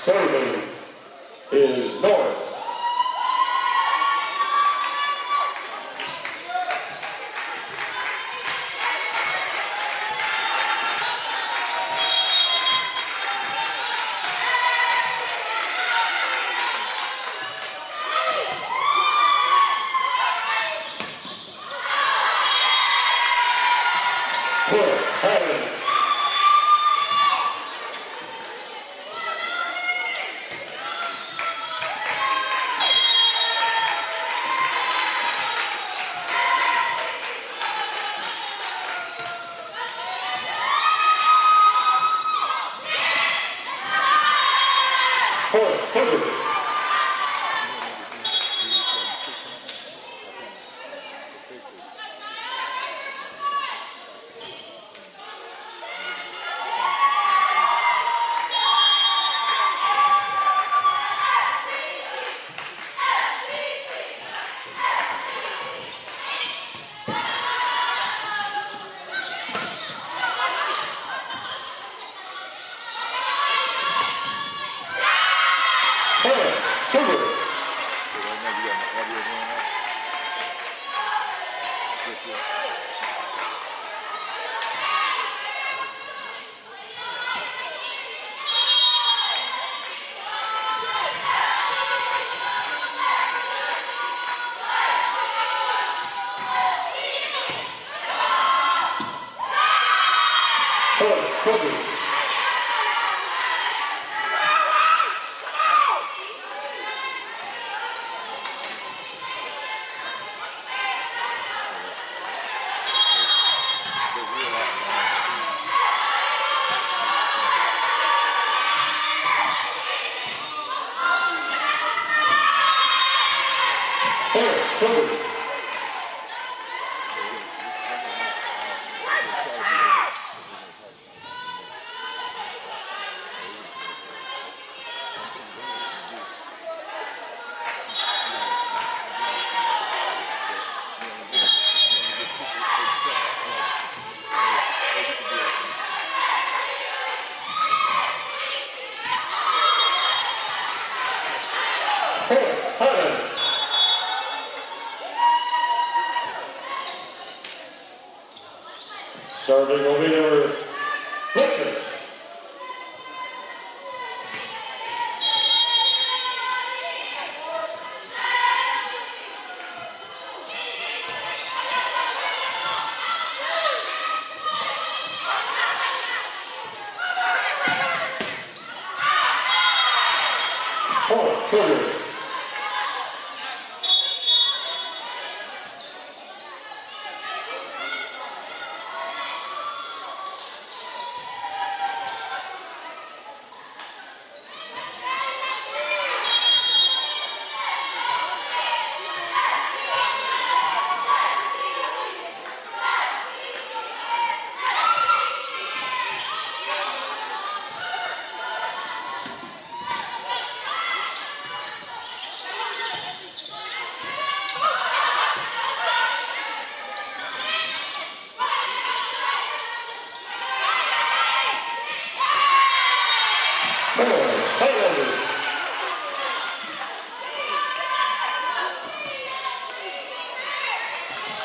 Serving is Norris. Good. Cookie. Cookie. Serving will be number Fletcher. Oh, Sugar.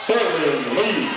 Serving lead.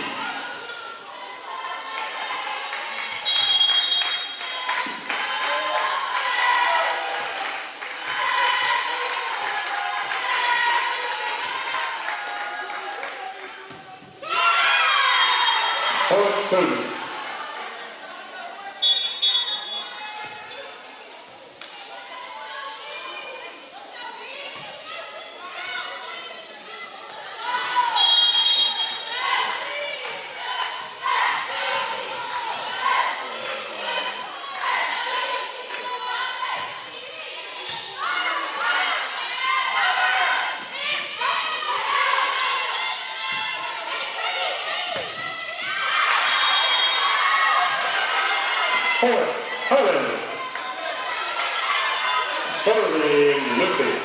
Serving lifting.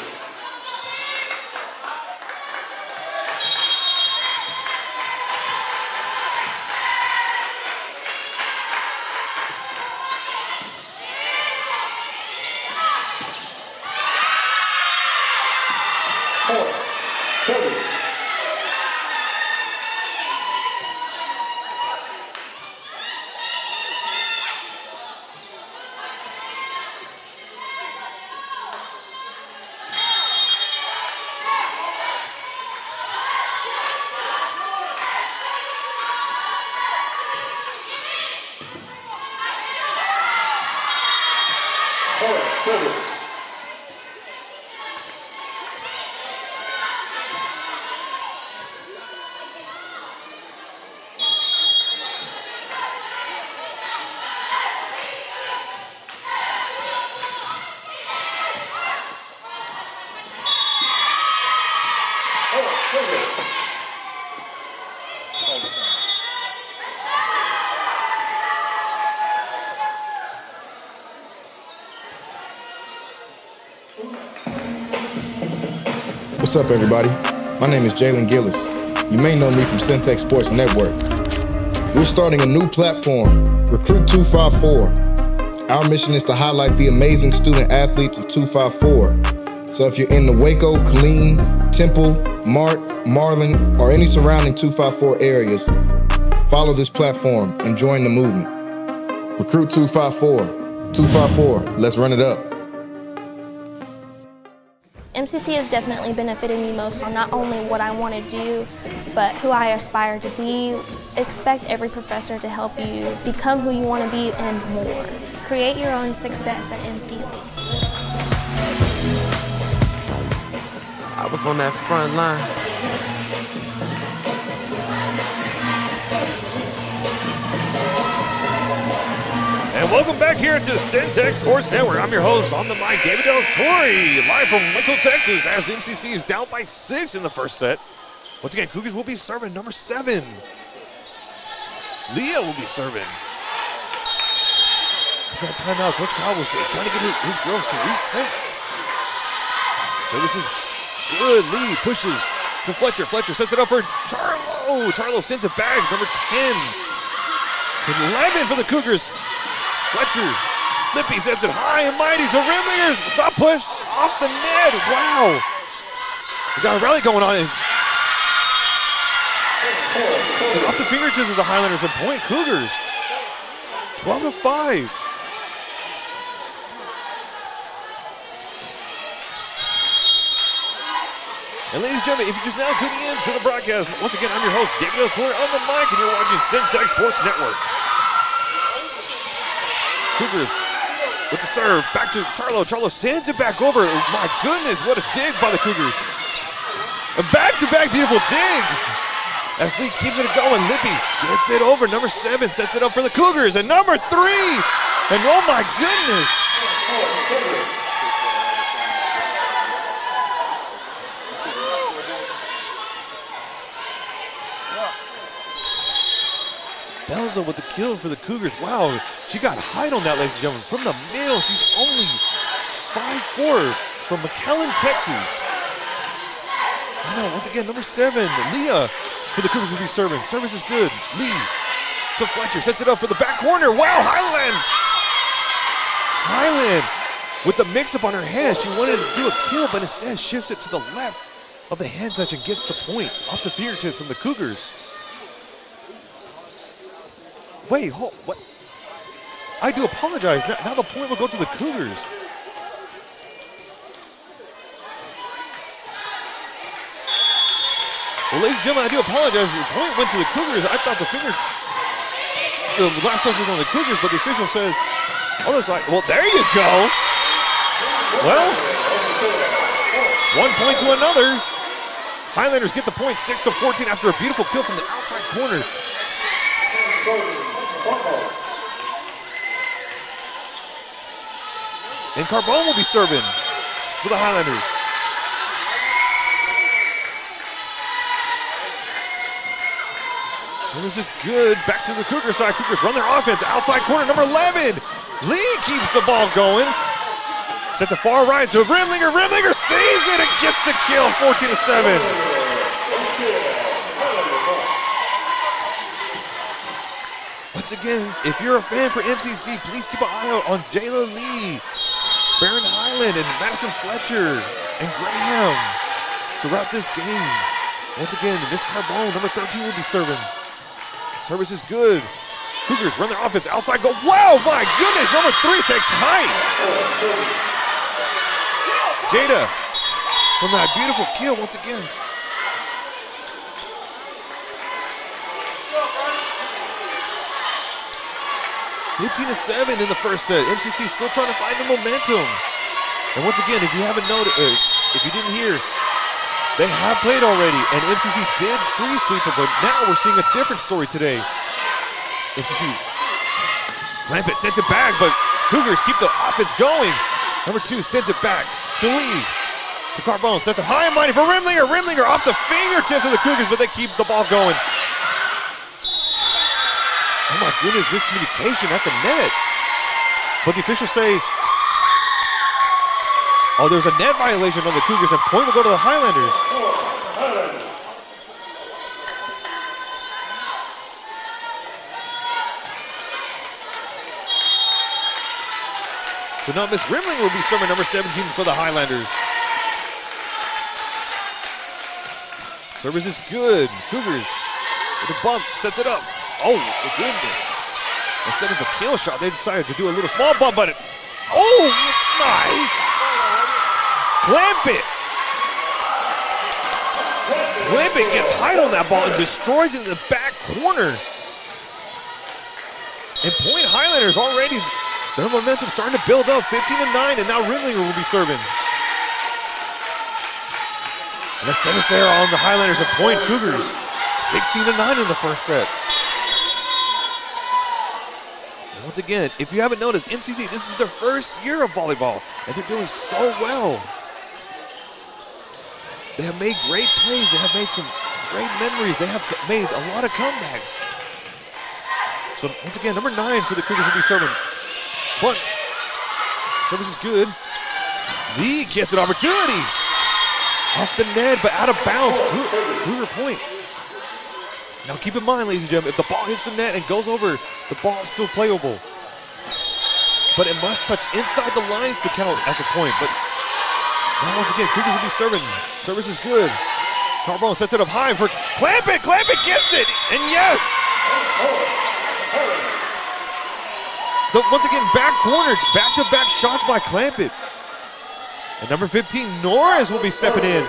What's up, everybody? My name is Jalen Gillis. You may know me from Centex Sports Network. We're starting a new platform, Recruit 254. Our mission is to highlight the amazing student athletes of 254. So if you're in the Waco, Killeen, Temple, Mart, Marlin, or any surrounding 254 areas, follow this platform and join the movement. Recruit 254. 254, let's run it up. MCC has definitely benefited me most on not only what I want to do, but who I aspire to be. Expect every professor to help you become who you want to be and more. Create your own success at MCC. I was on that front line. And welcome back here to Centex Sports Network. I'm your host on the mic, David Del Torre, live from Waco, Texas, as MCC is down by 6 in the first set. Once again, Cougars will be serving number 7. Leah will be serving. At that timeout, Coach Kyle was trying to get his girls to reset. Service is good. Lee pushes to Fletcher. Fletcher sets it up for Charlo. Charlo sends it back. Number 10 to 11 for the Cougars. Fletcher, Lippy sends it high and mighty to Rimlingers. It's not pushed off the net. Wow. We got a rally going on. Off the fingertips of the Highlanders and point Cougars. 12-5. And ladies and gentlemen, if you're just now tuning in to the broadcast, once again, I'm your host, David Del Torre on the mic, and you're watching Centex Sports Network. Cougars with the serve, back to Charlo. Charlo sends it back over. My goodness, what a dig by the Cougars. A back-to-back beautiful digs. As Lee keeps it going, Lippy gets it over. Number 7 sets it up for the Cougars. And number 3, and oh my goodness. Belza with the kill for the Cougars. Wow, she got height on that, ladies and gentlemen. From the middle, she's only 5'4", from McLennan, Texas. I know, once again, number 7, Leah, for the Cougars will be serving. Service is good. Lee to Fletcher, sets it up for the back corner. Wow, Highland with the mix-up on her hand. She wanted to do a kill, but instead shifts it to the left of the hand touch and gets the point off the fingertips from the Cougars. Wait, what? I do apologize. Now the point will go to the Cougars. Well, ladies and gentlemen, I do apologize. The point went to the Cougars. I thought the last touch was on the Cougars, but the official says, other side. Well, there you go. Well, 1 point to another. Highlanders get the point, 6-14 after a beautiful kill from the outside corner. And Carbone will be serving for the Highlanders. Service is good. Back to the Cougar side. Cougars run their offense. Outside corner, number 11. Lee keeps the ball going. Sets a far right to Rimlinger. Rimlinger sees it and gets the kill, 14-7. Once again, if you're a fan for MCC, please keep an eye out on Jayla Lee, Baron Highland, and Madison Fletcher, and Graham throughout this game. Once again, Miss Carbone, number 13, will be serving. Service is good. Cougars run their offense outside goal. Wow, my goodness, number 3 takes height. Jada from that beautiful kill once again. (15-7) in the first set. MCC still trying to find the momentum. And once again, if you haven't noticed, if you didn't hear, they have played already, and MCC did 3-sweep it, but now we're seeing a different story today. MCC, Clampett sends it back, but Cougars keep the offense going. Number 2 sends it back to Lee, to Carbone, sets it high and mighty for Rimlinger. Rimlinger off the fingertips of the Cougars, but they keep the ball going. Oh my goodness, miscommunication at the net. But the officials say, oh, there's a net violation on the Cougars, and point will go to the Highlanders. So now Miss Rimling will be serving number 17 for the Highlanders. Service is good. Cougars with a bump, sets it up. Oh, my goodness. Instead of a kill shot, they decided to do a little small bump, but oh my. Clamp it. Clampitt gets height on that ball and destroys it in the back corner. And point Highlanders already, their momentum starting to build up, 15-9, and now Rimlinger will be serving. And the service error on the Highlanders at point. Cougars 16-9 in the first set. And once again, if you haven't noticed, MCC, this is their first year of volleyball, and they're doing so well. They have made great plays. They have made some great memories. They have made a lot of comebacks. So once again, number 9 for the Cougars will be serving. But service is good. Lee gets an opportunity. Off the net, but out of bounds. Cougar point. Now keep in mind, ladies and gentlemen, if the ball hits the net and goes over, the ball is still playable. But it must touch inside the lines to count as a point. But now once again, Cougars will be serving. Service is good. Carbone sets it up high for Clampitt. Clampitt gets it, and yes! Once again, back corner, back-to-back shots by Clampitt. And number 15, Norris will be stepping in.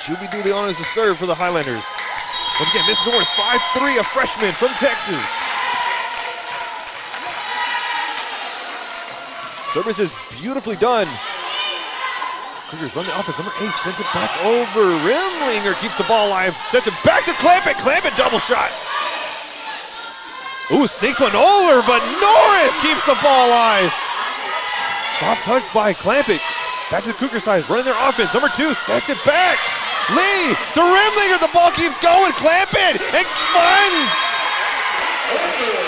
She'll be doing the honors to serve for the Highlanders. Once again, Miss Norris, 5'3", a freshman from Texas. Service is beautifully done. Cougars run the offense. Number 8 sends it back over. Rimlinger keeps the ball alive. Sends it back to Clampitt. Clampitt double shot. Ooh, sneaks one over, but Norris keeps the ball alive. Soft touch by Clampitt. Back to the Cougar side, running their offense. Number 2 sets it back. Lee to Rimlinger. The ball keeps going. Clampitt and fun.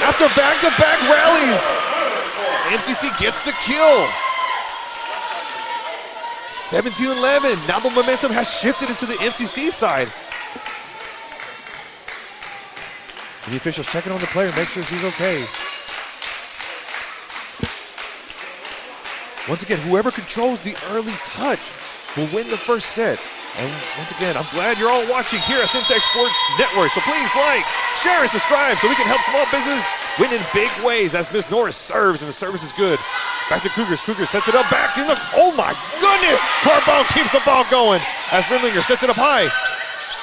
After back-to-back rallies, MCC gets the kill. 17-11. Now the momentum has shifted into the MCC side. The officials checking on the player, make sure he's okay. Once again, whoever controls the early touch will win the first set. And once again, I'm glad you're all watching here at Centex Sports Network. So please like, share, and subscribe so we can help small business win in big ways as Miss Norris serves, and the service is good. Back to Cougars. Cougars sets it up back. Look, oh my goodness! Carbone keeps the ball going as Rimlinger sets it up high.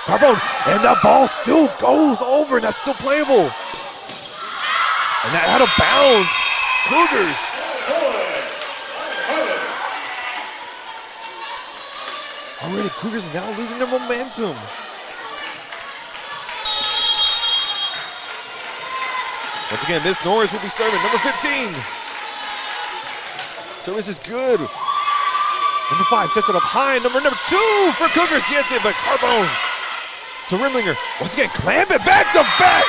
Carbone, and that ball still goes over, and that's still playable. And that out of bounds. Cougars. Already Cougars are now losing their momentum. Once again, Miss Norris will be serving. Number 15. Service is good. Number 5 sets it up high. Number 2 for Cougars gets it, but Carbone to Rimlinger. Once again, Clampitt back to back.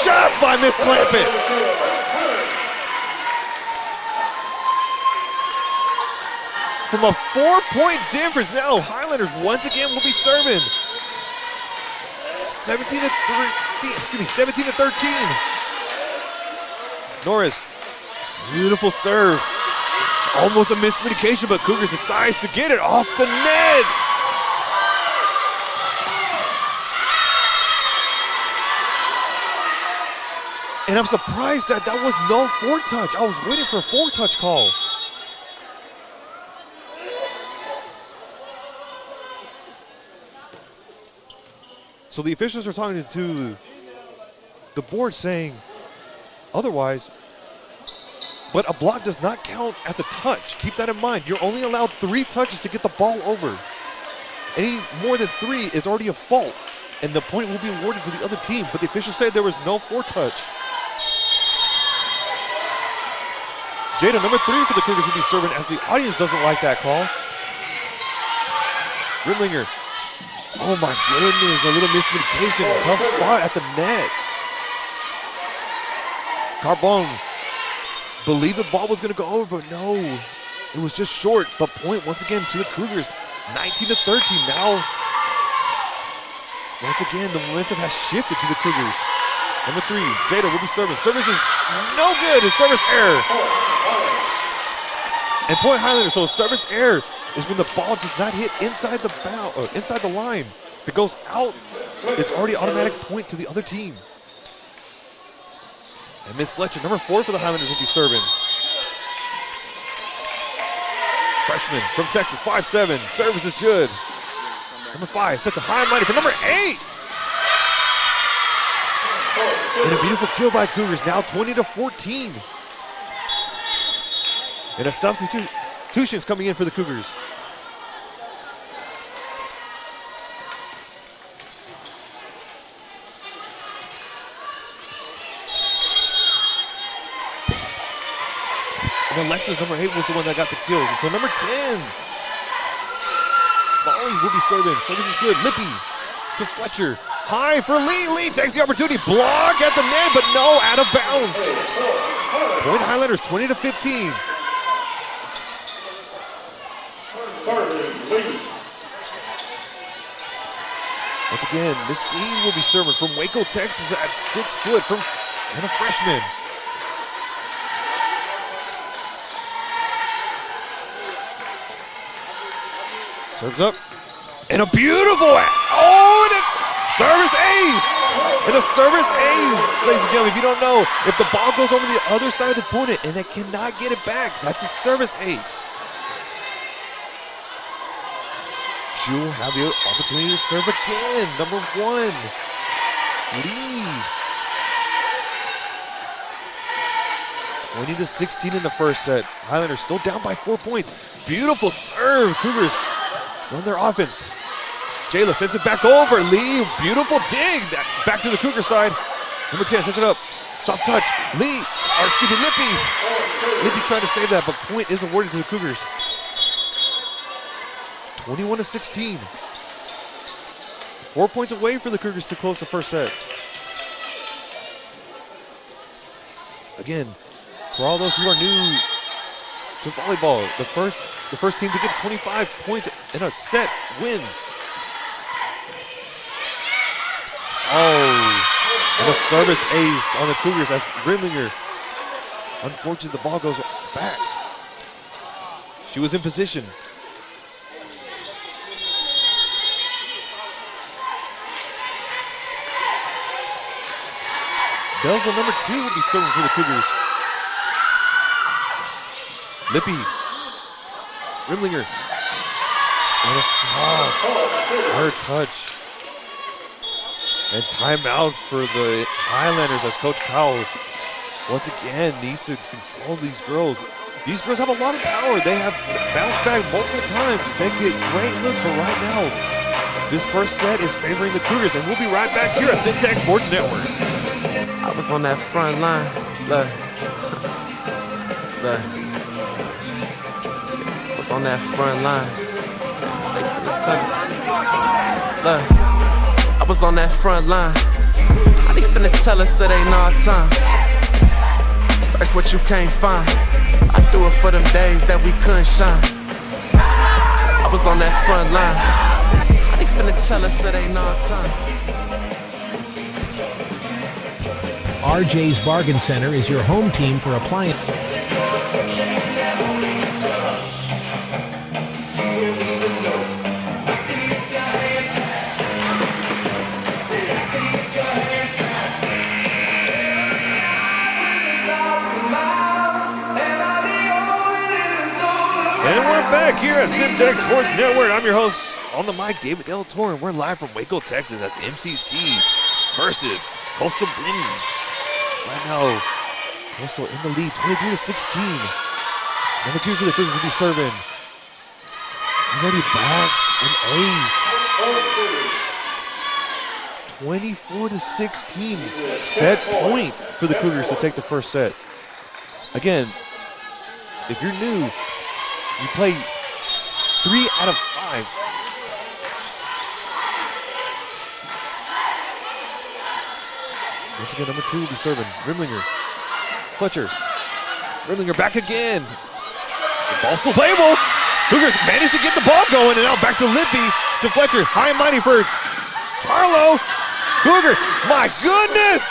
Shots by Miss Clampitt. From a 4-point difference, now Highlanders once again will be serving. 17-13. Norris, beautiful serve. Almost a miscommunication, but Cougars decides to get it off the net. And I'm surprised that was no foretouch. I was waiting for a foretouch call. So the officials are talking to the board saying otherwise, but a block does not count as a touch. Keep that in mind. You're only allowed 3 touches to get the ball over. Any more than 3 is already a fault, and the point will be awarded to the other team, but the officials said there was no foretouch. Jada, number 3 for the Cougars will be serving as the audience doesn't like that call. Rimlinger. Oh my goodness, a little miscommunication. Tough spot at the net. Carbone believed the ball was going to go over, but no. It was just short. But point once again to the Cougars. 19-13 now. Once again, the momentum has shifted to the Cougars. Number 3, Jada will be serving. Service is no good. It's service error. And point Highlander, so service error is when the ball does not hit inside the inside the line. If it goes out, it's already automatic point to the other team. And Miss Fletcher, number 4 for the Highlanders, will be serving. Freshman from Texas, 5'7". Service is good. Number 5 sets a high and mighty for number 8. And a beautiful kill by Cougars, now 20-14. And a substitution's coming in for the Cougars. And Alexis, number 8, was the one that got the kill. So number 10. Molly will be serving. Service is good. Lippy to Fletcher. High for Lee. Lee takes the opportunity. Block at the net, but no, out of bounds. Point Highlanders 20-15. Once again, Miss Lee will be serving from Waco, Texas at 6 foot and a freshman. Serves up. And a beautiful, and a service ace. And a service ace, ladies and gentlemen. If you don't know, if the ball goes over the other side of the opponent and they cannot get it back, that's a service ace. She will have the opportunity to serve again. Number 1, Lee. 20-16 in the first set. Highlanders still down by 4 points. Beautiful serve. Cougars on their offense. Jayla sends it back over. Lee, beautiful dig. Back to the Cougar side. Number 10 sets it up. Soft touch. Lee, or excuse me, Lippy. Lippy trying to save that, but point is awarded to the Cougars. 21-16. 4 points away for the Cougars to close the first set. Again, for all those who are new to volleyball, the first team to get to 25 points in a set wins. Oh, and a service ace on the Cougars as Rimlinger. Unfortunately, the ball goes back. She was in position. Belzel, number 2, will be serving for the Cougars. Lippy. Rimlinger. And a soft hard touch. And timeout for the Highlanders as Coach Cowell once again needs to control these girls. These girls have a lot of power. They have bounced back multiple times. They get great look, but right now, this first set is favoring the Cougars, and we'll be right back here at Centex Sports Network. I was on that front line. Look. Look. I was on that front line. Look. I was on that front line. How they finna tell us it ain't our time? Search what you can't find. I do it for them days that we couldn't shine. I was on that front line. How they finna tell us it ain't our time? RJ's Bargain Center is your home team for appliance. And we're back here at Centex Sports Network. I'm your host on the mic, David Del Toro, and we're live from Waco, Texas as MCC versus Costal Blinn. Right now, Costal in the lead, 23-16. Number 2 for the Cougars will be serving. Already back, an ace. 24-16. Set point for the Cougars to take the first set. Again, if you're new, you play 3 out of 5. Once again, number 2 will be serving. Rimlinger. Fletcher. Rimlinger back again. The ball's still playable. Cougars managed to get the ball going, and now back to Lippy, to Fletcher. High and mighty for Charlo. Cougar, my goodness!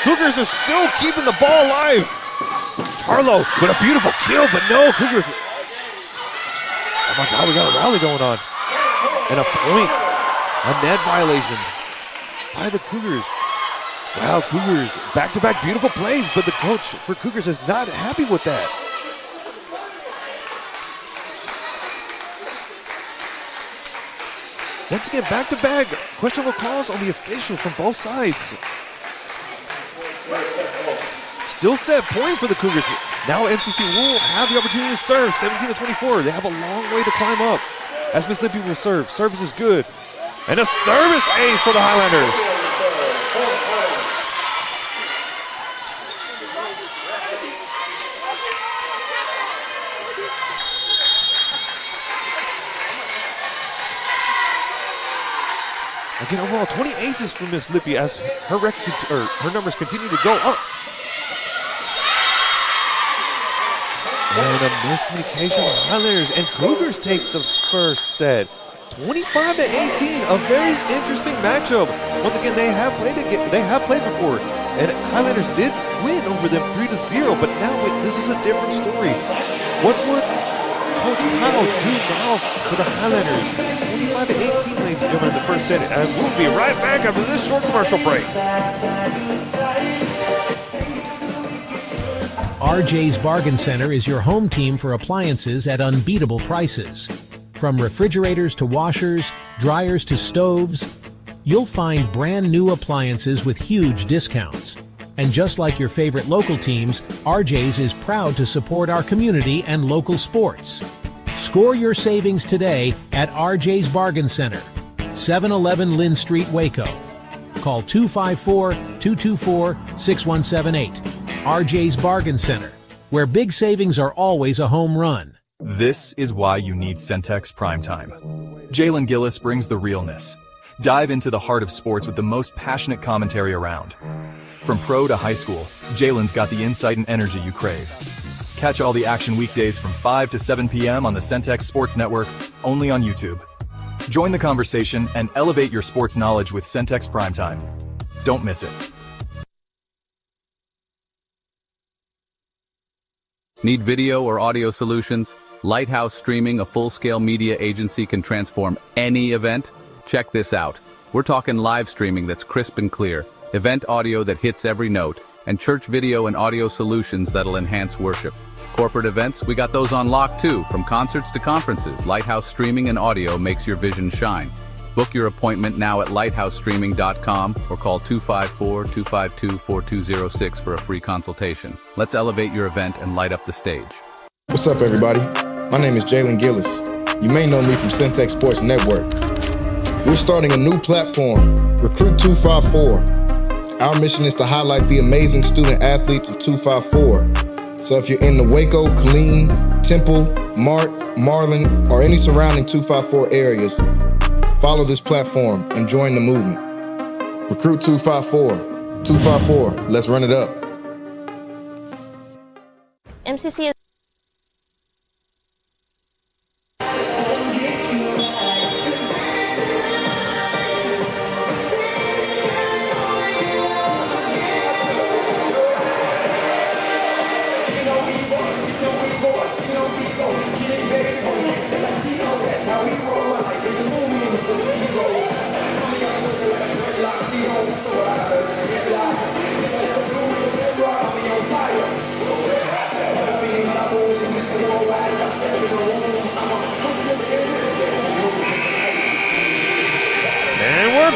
Cougars are still keeping the ball alive. Charlo with a beautiful kill, but no, Cougars. Oh my God, we got a rally going on. And a point, a net violation by the Cougars. Wow, Cougars, back-to-back beautiful plays, but the coach for Cougars is not happy with that. Once again, back-to-back questionable calls on the officials from both sides. Still set point for the Cougars. Now MCC will have the opportunity to serve, 17-24. They have a long way to climb up. As Miss Lippy will serve. Service is good. And a service ace for the Highlanders. Again, overall, 20 aces for Miss Lippy as her record, her numbers continue to go up. And a miscommunication with Highlanders, and Cougars take the first set. 25-18, a very interesting matchup. Once again, they have played before, and Highlanders did win over them 3-0, but now this is a different story. What would Coach Kyle do now for the Highlanders? 25-18, ladies and gentlemen, in the first set, and we'll be right back after this short commercial break. RJ's Bargain Center is your home team for appliances at unbeatable prices. From refrigerators to washers, dryers to stoves, you'll find brand new appliances with huge discounts. And just like your favorite local teams, RJ's is proud to support our community and local sports. Score your savings today at RJ's Bargain Center, 711 Lynn Street, Waco. Call 254-224-6178. RJ's Bargain Center, where big savings are always a home run. This is why you need Centex Primetime. Jalen Gillis brings the realness. Dive into the heart of sports with the most passionate commentary around. From pro to high school, Jalen's got the insight and energy you crave. Catch all the action weekdays from 5 to 7 p.m. on the Centex Sports Network, only on YouTube. Join the conversation and elevate your sports knowledge with Centex Primetime. Don't miss it. Need video or audio solutions? Lighthouse Streaming, a full-scale media agency, can transform any event. Check this out. We're talking live streaming that's crisp and clear, event audio that hits every note, and church video and audio solutions that'll enhance worship. Corporate events, we got those on lock too. From concerts to conferences, Lighthouse Streaming and Audio makes your vision shine. Book your appointment now at lighthousestreaming.com or call 254-252-4206 for a free consultation. Let's elevate your event and light up the stage. What's up, everybody? My name is Jalen Gillis. You may know me from Centex Sports Network. We're starting a new platform, Recruit 254. Our mission is to highlight the amazing student athletes of 254. So if you're in the Waco, Killeen, Temple, Mart, Marlin, or any surrounding 254 areas, follow this platform and join the movement. Recruit 254. 254, let's run it up. MCC is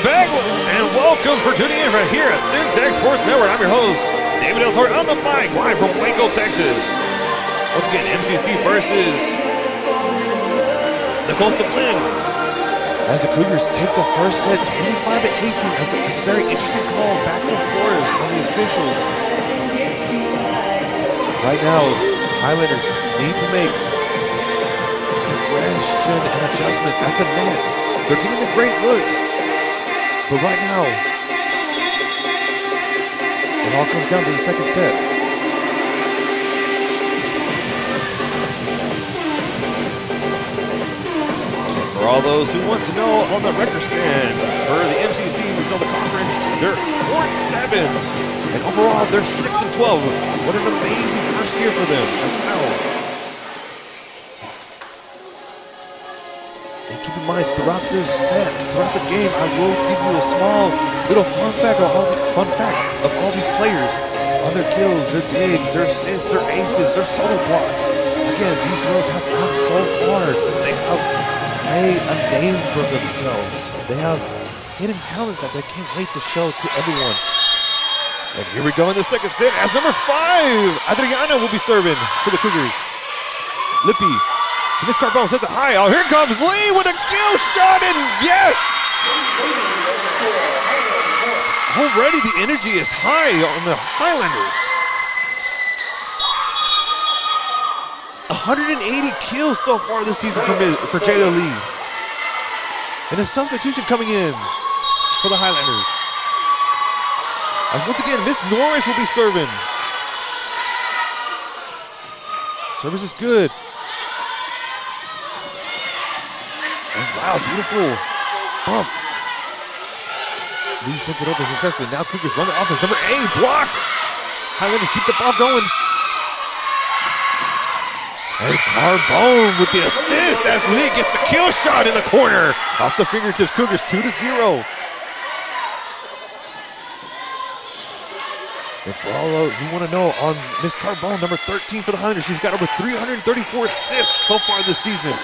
back, and welcome for tuning in right here at Centex Sports Network. I'm your host, David Del Toro, on the mic, live from Waco, Texas. Once again, MCC versus the Costal. As the Cougars take the first set, 25-18. It's a very interesting call, back to forth on the officials. Right now, Highlanders need to make aggression and adjustments at the net. They're getting the great looks. But right now, it all comes down to the second set. And for all those who want to know on the record stand, for the MCC Minnesota Conference, they're 4-7. And overall, they're 6-12. What an amazing first year for them as well. Keep in mind, throughout this set, throughout the game, I will give you a small little fun fact of all these players. On their kills, their digs, their assists, their aces, their solo blocks. Again, these girls have come so far. They have made a name for themselves. They have hidden talents that they can't wait to show to everyone. And here we go in the second set as number 5, Adriana will be serving for the Cougars. Lippy to Miss Carbone, sets it high. Oh, here comes Lee with a kill shot, and yes! Already the energy is high on the Highlanders. 180 kills so far this season for Jayla Lee. And a substitution coming in for the Highlanders. As once again, Miss Norris will be serving. Service is good. And wow, beautiful bump. Lee sends it over successfully. Now Cougars run the offense. Number 8, block. Highlanders keep the ball going. And Carbone with the assist as Lee gets a kill shot in the corner. Off the fingertips, Cougars 2-0. And for all you want to know on Miss Carbone, number 13 for the Highlanders, she's got over 334 assists so far this season.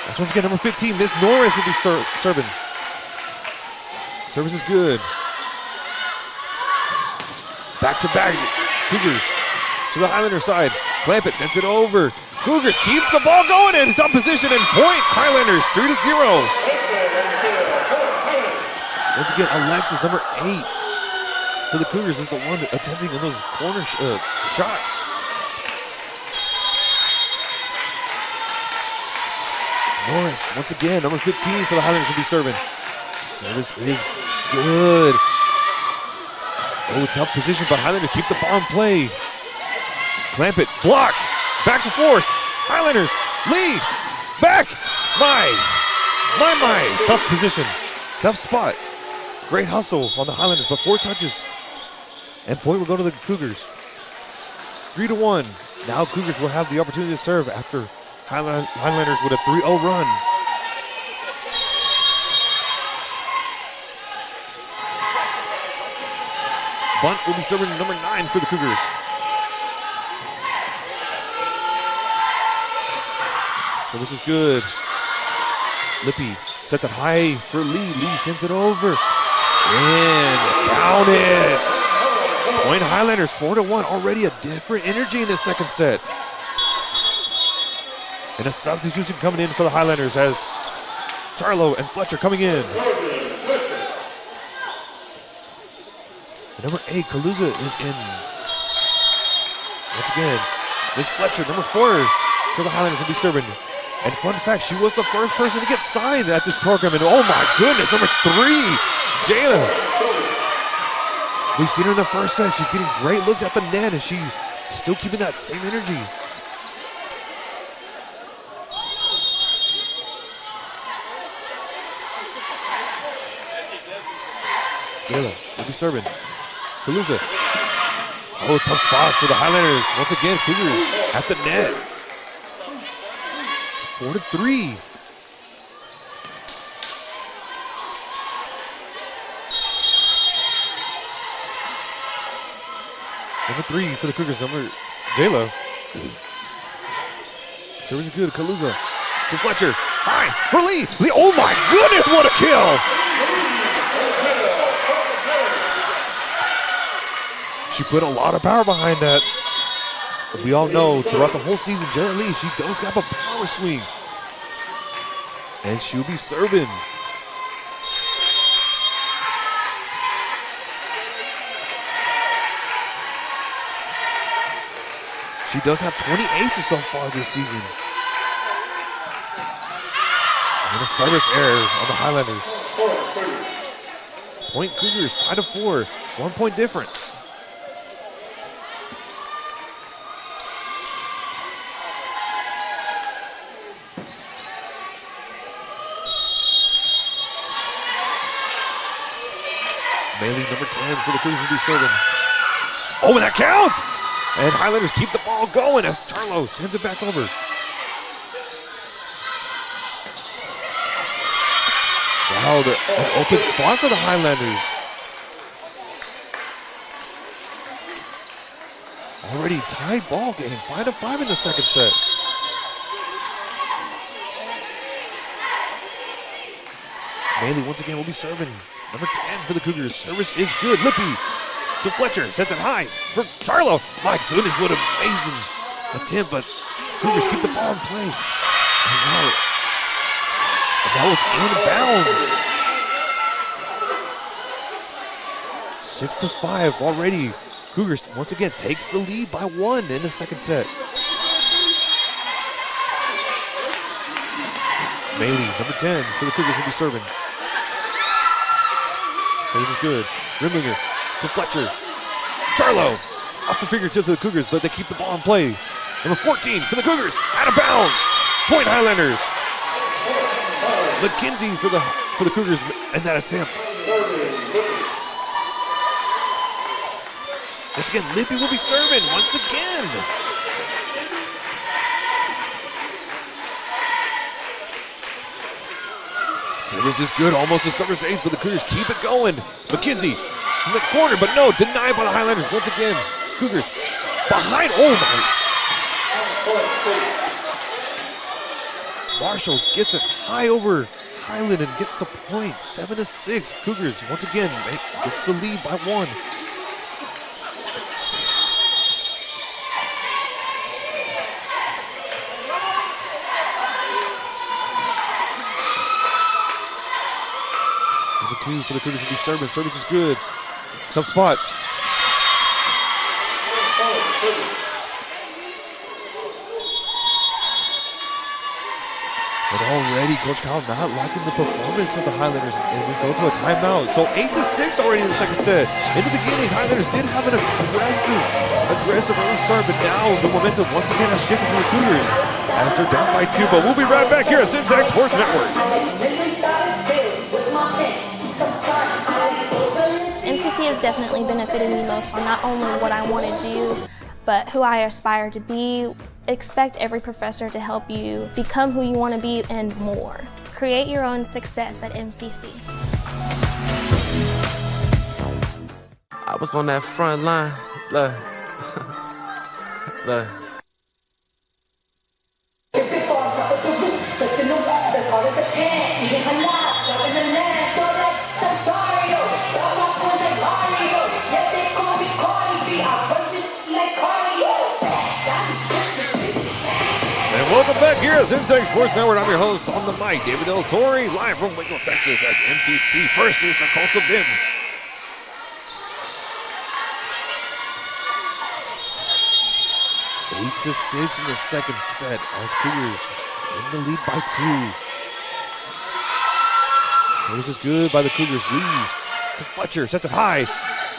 That's once again number 15, Miss Norris will be serving. Service is good. Back to back, Cougars to the Highlander side. Clampett sends it over. Cougars keeps the ball going and it's up position and point. Highlanders 3-0. Once again, Alexis, number 8 for the Cougars, is the one attempting on those corner shots. Norris, once again, number 15 for the Highlanders will be serving. Service is good. Oh, tough position, but Highlanders keep the ball in play. Clampett, block, back and forth. Highlanders, Lee, back. My. Tough position, tough spot. Great hustle on the Highlanders, but 4 touches. And point will go to the Cougars. 3-1. Now Cougars will have the opportunity to serve after Highlanders with a 3-0 run. Bunt will be serving number 9 for the Cougars. Service is good. Lippy sets it high for Lee. Lee sends it over. And count it. Point Highlanders 4-1. Already a different energy in the second set. And a substitution coming in for the Highlanders as Charlo and Fletcher coming in. Number 8, Kaluza is in. Once again, Miss Fletcher, number 4 for the Highlanders will be serving. And fun fact, she was the first person to get signed at this program. And oh my goodness, number 3, Jayla. We've seen her in the first set. She's getting great looks at the net and she's still keeping that same energy. Jayla will be serving. Kaluza. Oh, tough spot for the Highlanders. Once again, Cougars at the net. 4-3. Number 3 for the Cougars, number Jayla. Service is good. Kaluza to Fletcher. High for Lee. Lee. Oh my goodness, what a kill! She put a lot of power behind that. We all know throughout the whole season, Jayla Lee, she does have a power swing. And she'll be serving. She does have 20 aces so far this season. And a service error on the Highlanders. Point Cougars 5-4, 1 point difference. Bailey, number 10 for the Cougars will be serving. Oh, and that counts! And Highlanders keep the ball going as Charlo sends it back over. Wow, an open spot for the Highlanders. Already tied ball game, 5-5 in the second set. Bailey once again will be serving. Number 10 for the Cougars. Service is good. Lippy to Fletcher. Sets it high for Charlo. My goodness, what an amazing attempt, but Cougars keep the ball in play. And that was in bounds. 6-5 already. Cougars once again takes the lead by 1 in the second set. Bailey, number 10 for the Cougars, will be serving. Service is good. Rimlinger to Fletcher. Charlo off the fingertips of the Cougars, but they keep the ball in play. Number 14 for the Cougars, out of bounds. Point Highlanders. McKenzie for the Cougars in that attempt. Once again, Lippy will be serving once again. Service is good, almost a service ace, but the Cougars keep it going. McKenzie from the corner, but no, denied by the Highlanders. Once again, Cougars behind. Oh my. Marshall gets it high over Highland and gets the point. 7-6. Cougars once again gets the lead by 1. Number 2 for the Cougars will be serving. Service is good. Tough spot. But already, Coach Kyle not liking the performance of the Highlanders, and we go to a timeout. So 8-6 already in the second set. In the beginning, Highlanders did have an aggressive early start, but now the momentum once again has shifted to the Cougars as they're down by 2. But we'll be right back here at Centex Sports Network. MCC has definitely benefited me most on not only what I want to do, but who I aspire to be. Expect every professor to help you become who you want to be and more. Create your own success at MCC. I was on that front line. Look. Look. Welcome back here at Centex Sports Network. I'm your host on the mic, David Del Torre, live from Waco, Texas, as MCC versus the Costal BIM. Eight to 6 in the second set as Cougars in the lead by 2. Service is good by the Cougars. Lee to Fletcher, sets it high.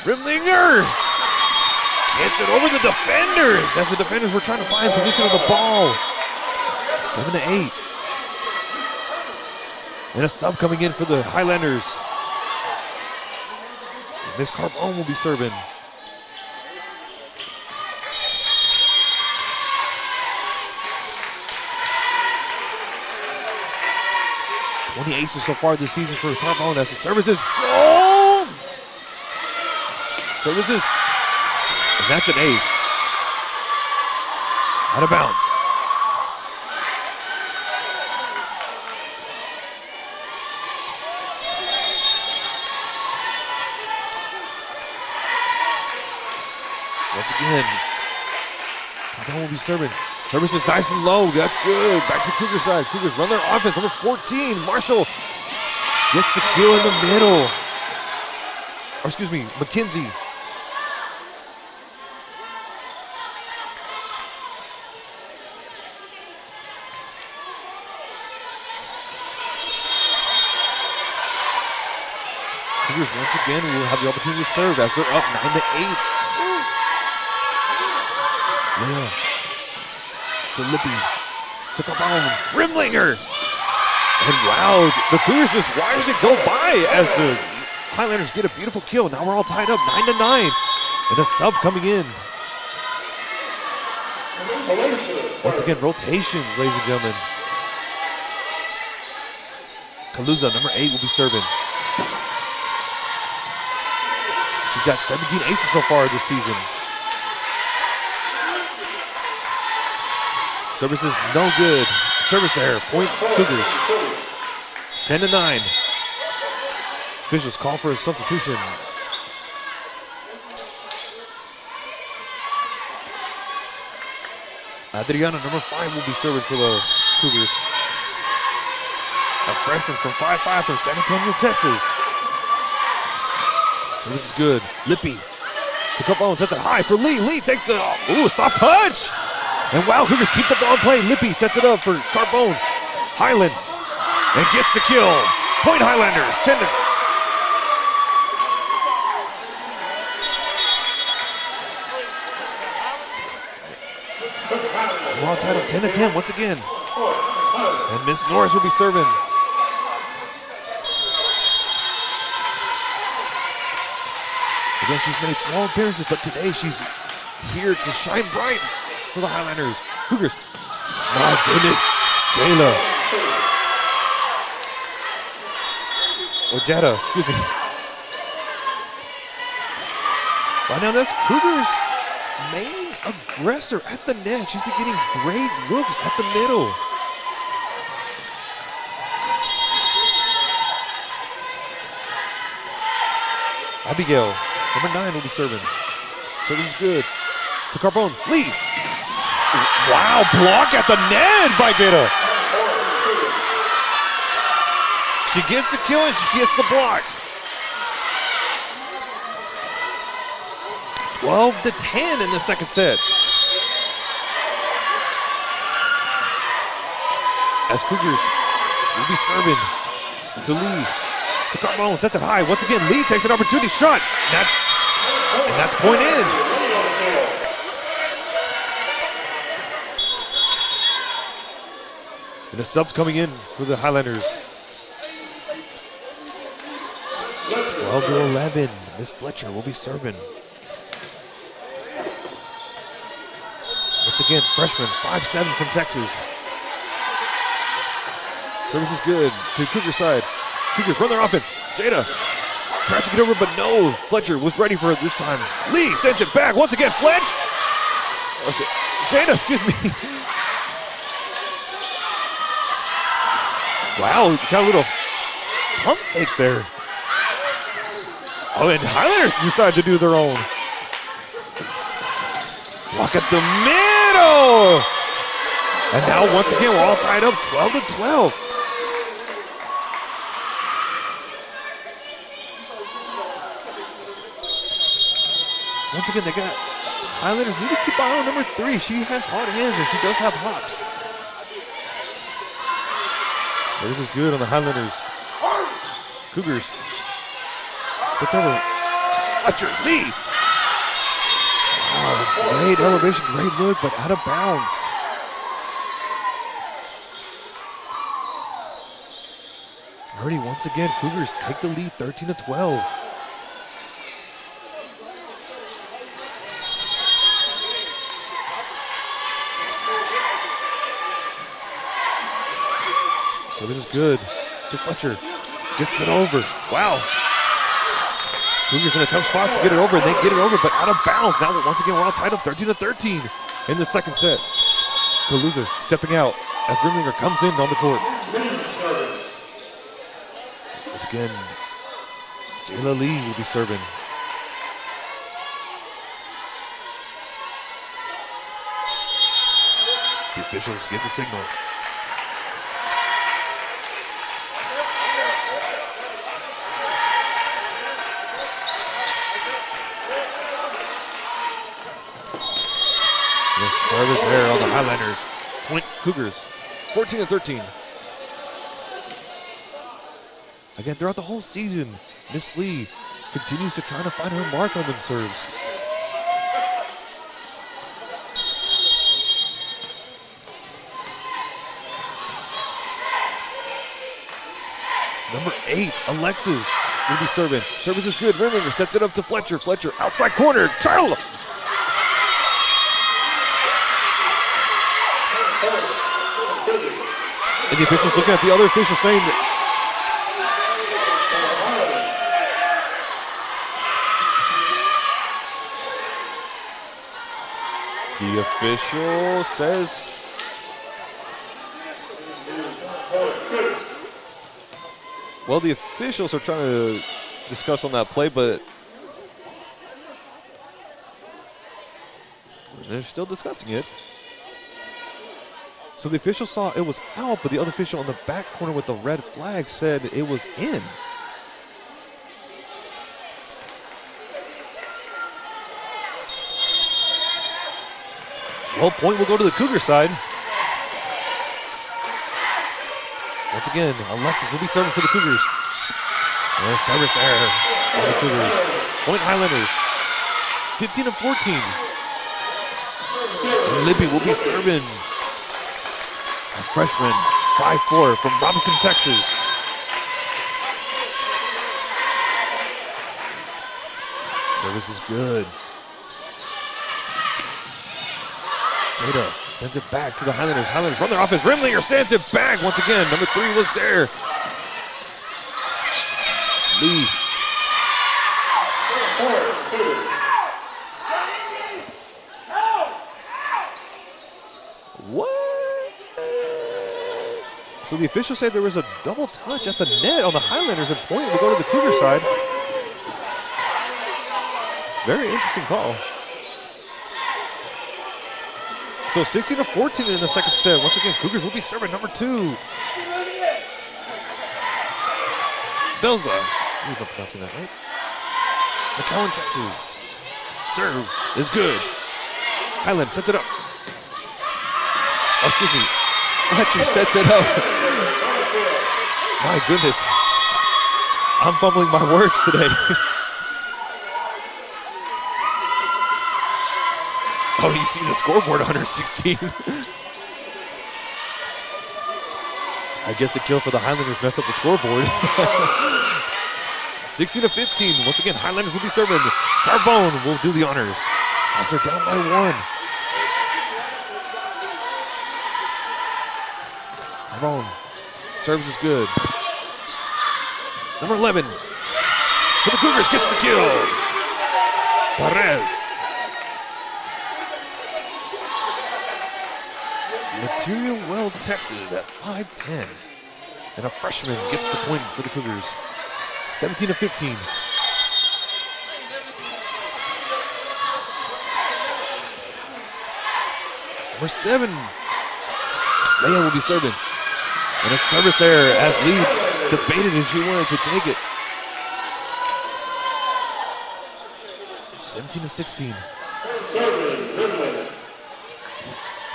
Rimlinger gets it over the defenders as the defenders were trying to find position of the ball. 7-8. And a sub coming in for the Highlanders. Miss Carbone will be serving. Aces so far this season for Carbone as the service is gone. Services, and that's an ace. Out of bounds. Once again, Carbone will be serving. Service is nice and low. That's good. Back to Cougar side. Cougars run their offense. Number 14, Marshall gets the kill in the middle. Or excuse me, McKenzie. Cougars once again will have the opportunity to serve as they're up 9-8. Leah. To Lippy, to Carbone, Rimlinger, and wow, the Cougars just watched it go by as the Highlanders get a beautiful kill. Now we're all tied up, 9-9, and a sub coming in. Once again, rotations, ladies and gentlemen. Kaluza, number 8, will be serving. She's got 17 aces so far this season. Service is no good. Service error. Point Cougars. 10-9. Officials call for a substitution. Adriana, number 5, will be serving for the Cougars. A freshman from 5'5" from San Antonio, Texas. Service is good. Lippy to Carbone, sets it high for Lee. Lee takes it off. Ooh, soft touch. And wow, Cougars keep the ball in play. Lippy sets it up for Carbone. Highland and gets the kill. Point Highlanders, 10 to Ball tied up 10-10 once again. And Miss Norris will be serving. Again, she's made small appearances, but today she's here to shine bright for the Highlanders. Cougars. My goodness, Jayla. Or Jetta, excuse me. Right now, that's Cougars' main aggressor at the net. She's been getting great looks at the middle. Abigail, number 9, will be serving. Service is good. To Carbone. Lee. Wow, block at the net by Jada. She gets a kill and she gets the block. 12-10 in the second set. As Cougars will be serving to Lee. To Carbone, sets it high. Once again, Lee takes an opportunity shot. And that's point in. And the subs coming in for the Highlanders. 12-11. Miss Fletcher will be serving. Once again, freshman, 5'7" from Texas. Service is good to Cougar side. Cougars run their offense. Jada tries to get over, but no. Fletcher was ready for it this time. Lee sends it back. Once again, Fletch. Jada, excuse me. Wow, got a little pump fake there. Oh, and Highlanders decide to do their own. Block at the middle. And now, once again, we're all tied up 12-12. Once again, they got Highlanders need to keep eye on number 3. She has hard hands and she does have hops. So this is good on the Highlanders. Cougars. Sets over. Fletcher, Lee. Wow, great elevation, great look, but out of bounds. Already, once again, Cougars take the lead 13-12. So this is good to Fletcher. Gets it over. Wow. Cougars in a tough spot to get it over, and they get it over, but out of bounds. Now, once again, we're all tied up 13-13 in the second set. Kaluza stepping out as Rimlinger comes in on the court. Once again, Jayla Lee will be serving. The officials get the signal. The service error on the Highlanders. Point Cougars, 14-13. Again, throughout the whole season, Miss Lee continues to try to find her mark on them serves. Number 8, Alexis will be serving. Service is good. Rimlinger sets it up to Fletcher. Fletcher outside corner. Charles. And the officials looking at the other official saying that the official says Well, the officials are trying to discuss on that play, but they're still discussing it. So the official saw it was out, but the other official on the back corner with the red flag said it was in. Well, point will go to the Cougar side. Once again, Alexis will be serving for the Cougars. And service error for the Cougars. Point Highlanders, 15-14. And Libby will be serving. A freshman, 5'4", from Robinson, Texas. Service is good. Jada sends it back to the Highlanders. Highlanders run their offense. Rimlinger sends it back once again. Number 3 was there. Lee. What? So the official said there was a double touch at the net on the Highlanders, and point will go to the Cougar side. Very interesting call. So 16-14 in the second set. Once again, Cougars will be serving number 2. Belza. I'm not pronouncing that right. McLennan, Texas. Serve is good. Highland sets it up. Oh, excuse me. Fletcher sets it up. My goodness. I'm fumbling my words today. Oh, you see the scoreboard, 116. I guess the kill for the Highlanders messed up the scoreboard. 16-15. Once again, Highlanders will be serving. Carbone will do the honors as they're down by 1. Carbone. Service is good. Number 11 for the Cougars gets the kill. Perez. Material Well, Texas at 5'10". And a freshman gets the point for the Cougars. 17-15. Number 7. Leia will be serving. And a service error as Lee debated if she wanted to take it. 17-16.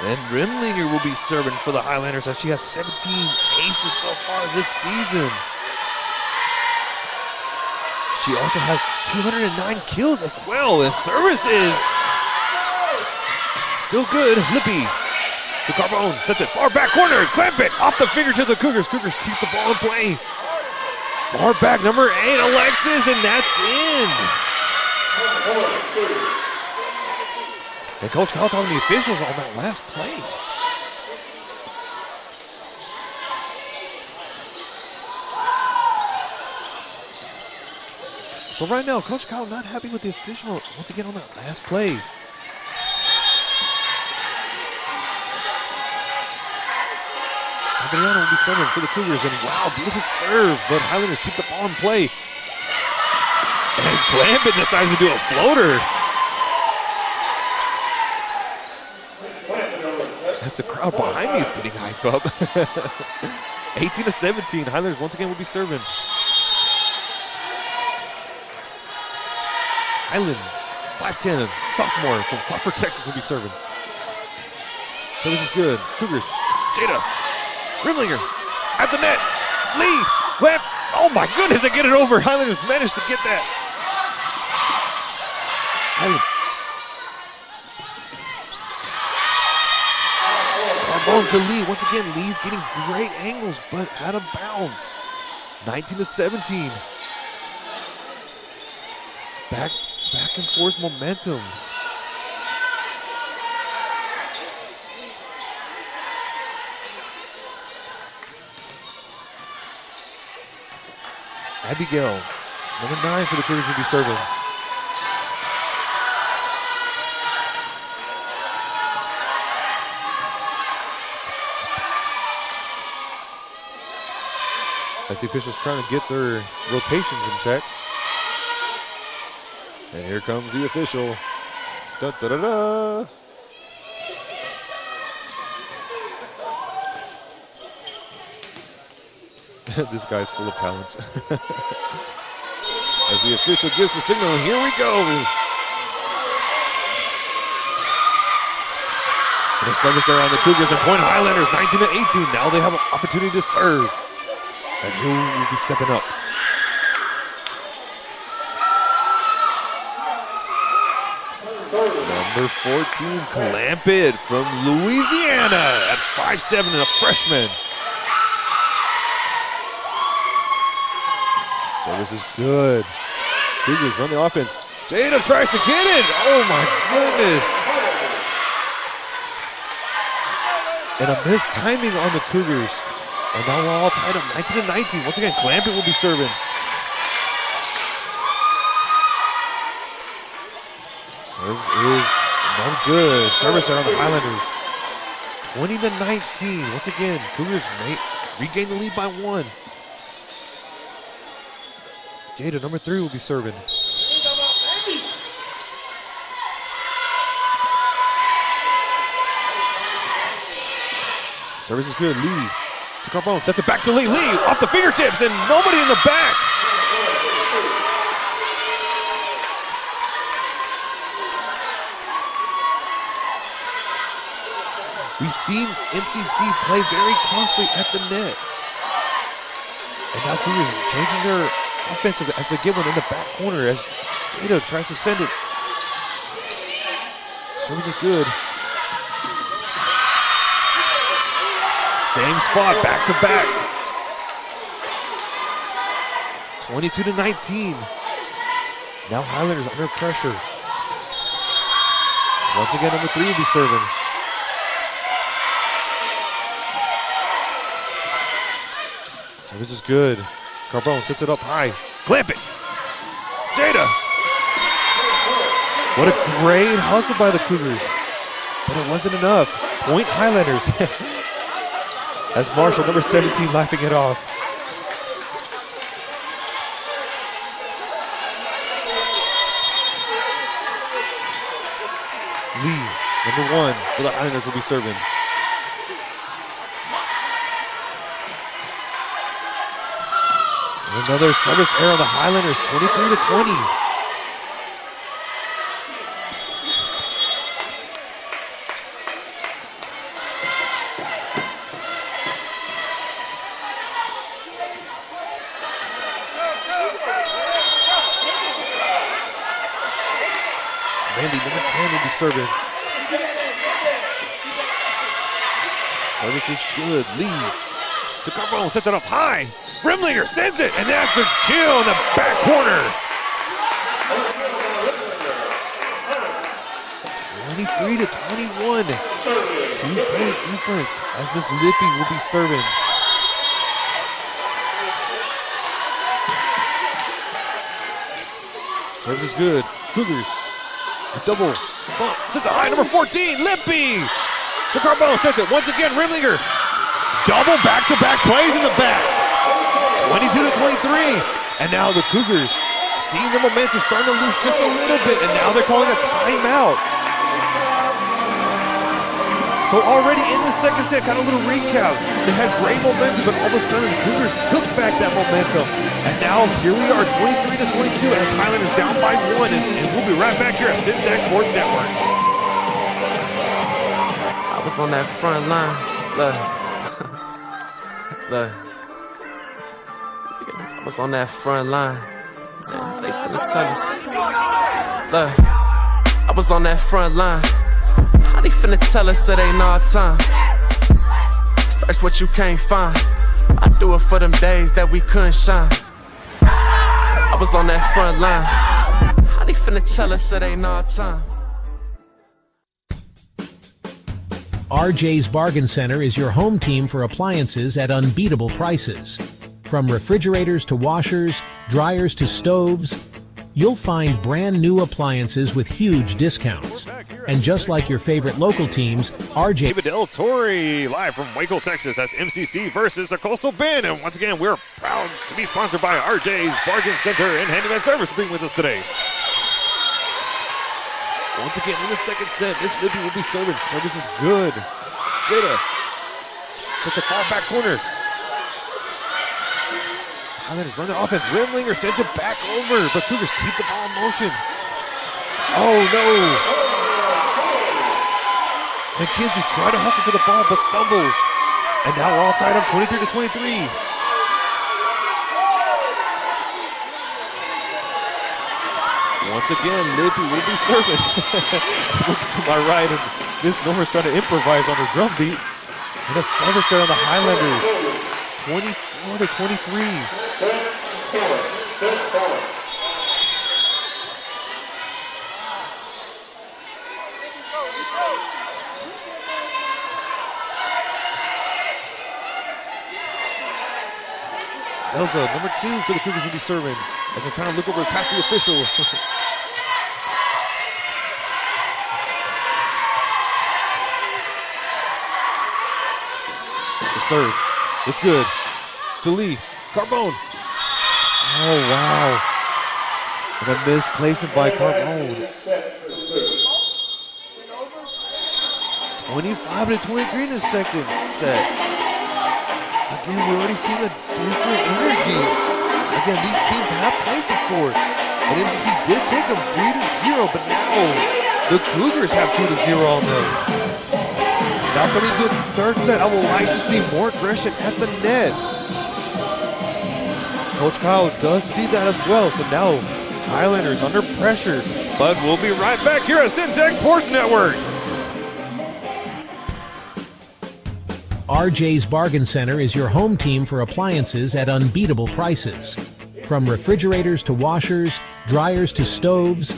And Rimlinger will be serving for the Highlanders as she has 17 aces so far this season. She also has 209 kills as well, and service is still good. Lippy to Carbone, sets it far back corner, clamp it off the fingertips of the Cougars. Cougars keep the ball in play. Far back, number 8, Alexis, and that's in. And Coach Kyle talking to the officials on that last play. So right now, Coach Kyle not happy with the official once again on that last play. Adriano will be serving for the Cougars, and wow, beautiful serve, but Highlanders keep the ball in play. And Clampett decides to do a floater. As the crowd behind me is getting hyped up. 18-17, Highlanders once again will be serving. Highland, 5'10", sophomore from Crawford, Texas will be serving. So this is good. Cougars, Jada, Rimlinger, at the net, Lee, Clamp, oh my goodness, they get it over. Highlanders managed to get that. Highland. Carbone to Lee. Once again, Lee's getting great angles, but out of bounds. 19-17. Back and forth momentum. Abigail, number 9 for the Cougars, will be serving. as the officials trying to get their rotations in check. And here comes the official. Da, da, da, da. This guy's full of talents. As the official gives the signal, and here we go. And a service there on the Cougars and point Highlanders, 19-18. Now they have an opportunity to serve. And who will be stepping up? Number 14, Clampett from Louisiana at 5'7", and a freshman. Service is good. Cougars run the offense. Jada tries to get it. Oh my goodness. And a missed timing on the Cougars. And now we're all tied up 19-19. Once again, Clampett will be serving. Serves is no good. Service there on the Highlanders. 20-19. Once again, Cougars may regain the lead by 1. Jada, number 3, will be serving. Service is good. Lee to Carbone, sets it back to Lee. Lee off the fingertips and nobody in the back. We've seen MCC play very closely at the net. And now Cougars is changing their offensive as they get one in the back corner as Gato tries to send it. Service is good. Same spot, back to back. 22-19. Now Highlanders under pressure. Once again, number 3 will be serving. Service is good. Carbone sets it up high. Clamp it. Jada. What a great hustle by the Cougars. But it wasn't enough. Point Highlanders. As Marshall, number 17, laughing it off. Lee, number 1, for the Highlanders will be serving. And another service error on the Highlanders, 23-20. Randy, number 10, will be serving. Service is good. Lee to Carbone, sets it up high. Rimlinger sends it, and that's a kill in the back corner. 23-21. 2-point difference as Miss Lippy will be serving. Service is good. Cougars. A double bump. Sets it high, number 14, Lippy. To Carbone, sets it once again, Rimlinger. Double back-to-back plays in the back. 22-23. And now the Cougars seeing the momentum starting to lose just a little bit, and now they're calling a timeout. So already in the second set, kind of a little recap. They had great momentum, but all of a sudden the Cougars took back that momentum. And now here we are, 23-22, as Highlanders down by 1, and we'll be right back here at Centex Sports Network. I was on that front line. Look. Look. I was on that front line. Man, they finna tell us. Look. I was on that front line. How they finna tell us it ain't our time? Search what you can't find. I do it for them days that we couldn't shine. I was on that front line. How they finna tell us it ain't our time? RJ's Bargain Center is your home team for appliances at unbeatable prices. From refrigerators to washers, dryers to stoves, you'll find brand new appliances with huge discounts. And just like your favorite local teams, RJ David Del Torre live from Waco, Texas as MCC versus the Coastal Bend. And once again, we're proud to be sponsored by RJ's Bargain Center and Handyman Service being with us today. Once again, in the second set, Miss Libby will be serving. Service is good. Jada sets a far back corner. Highlanders run the offense. Rimlinger sends it back over, but Cougars keep the ball in motion. Oh no! McKenzie tried to hustle for the ball, but stumbles. And now we're all tied up 23-23. Once again, Libby will be serving. Looking to my right, and Miss Norris trying to improvise on her drum beat. And a service there on the Highlanders. 24-23. That was number 2 for the Cougars will be serving as they're trying to look over past the official. The serve is good to Lee. Carbone. Oh, wow. And a misplacement by Carbone. 25-23 in the second set. Again, we're already seeing a different energy. Again, these teams have played before. And MCC did take them 3-0, but now the Cougars have 2-0 on them. Now coming to the third set, I would like to see more aggression at the net. Coach Kyle does see that as well, so now Highlanders under pressure. But we'll be right back here at Centex Sports Network. RJ's Bargain Center is your home team for appliances at unbeatable prices. From refrigerators to washers, dryers to stoves,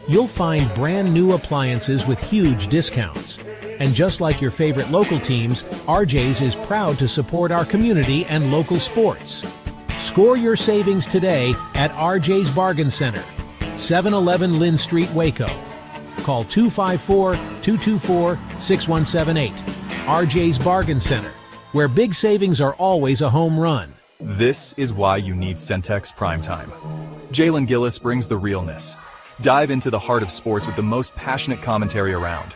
you'll find brand new appliances with huge discounts. And just like your favorite local teams, RJ's is proud to support our community and local sports. Score your savings today at RJ's Bargain Center, 711 Lynn Street, Waco. Call 254-224-6178. RJ's Bargain Center, where big savings are always a home run. This is why you need Centex Primetime. Jalen Gillis brings the realness. Dive into the heart of sports with the most passionate commentary around.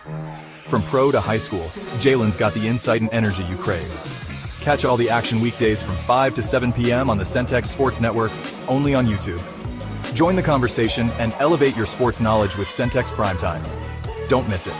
From pro to high school, Jalen's got the insight and energy you crave. Catch all the action weekdays from 5 to 7 p.m. on the Centex Sports Network, only on YouTube. Join the conversation and elevate your sports knowledge with Centex Primetime. Don't miss it.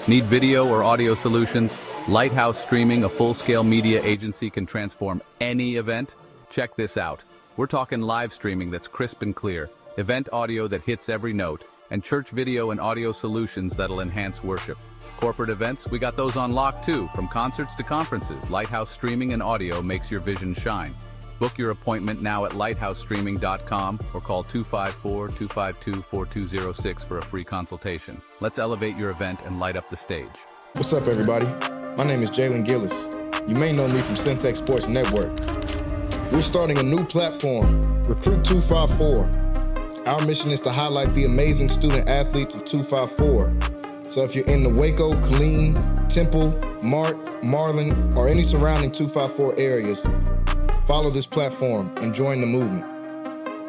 Need video or audio solutions? Lighthouse Streaming, a full-scale media agency, can transform any event. Check this out. We're talking live streaming that's crisp and clear, event audio that hits every note, and church video and audio solutions that'll enhance worship. Corporate events, we got those on lock too. From concerts to conferences, Lighthouse Streaming and Audio makes your vision shine. Book your appointment now at lighthousestreaming.com or call 254-252-4206 for a free consultation. Let's elevate your event and light up the stage. What's up, everybody? My name is Jalen Gillis. You may know me from Centex Sports Network. We're starting a new platform, Recruit 254. Our mission is to highlight the amazing student athletes of 254. So if you're in the Waco, Killeen, Temple, Mart, Marlin, or any surrounding 254 areas, follow this platform and join the movement.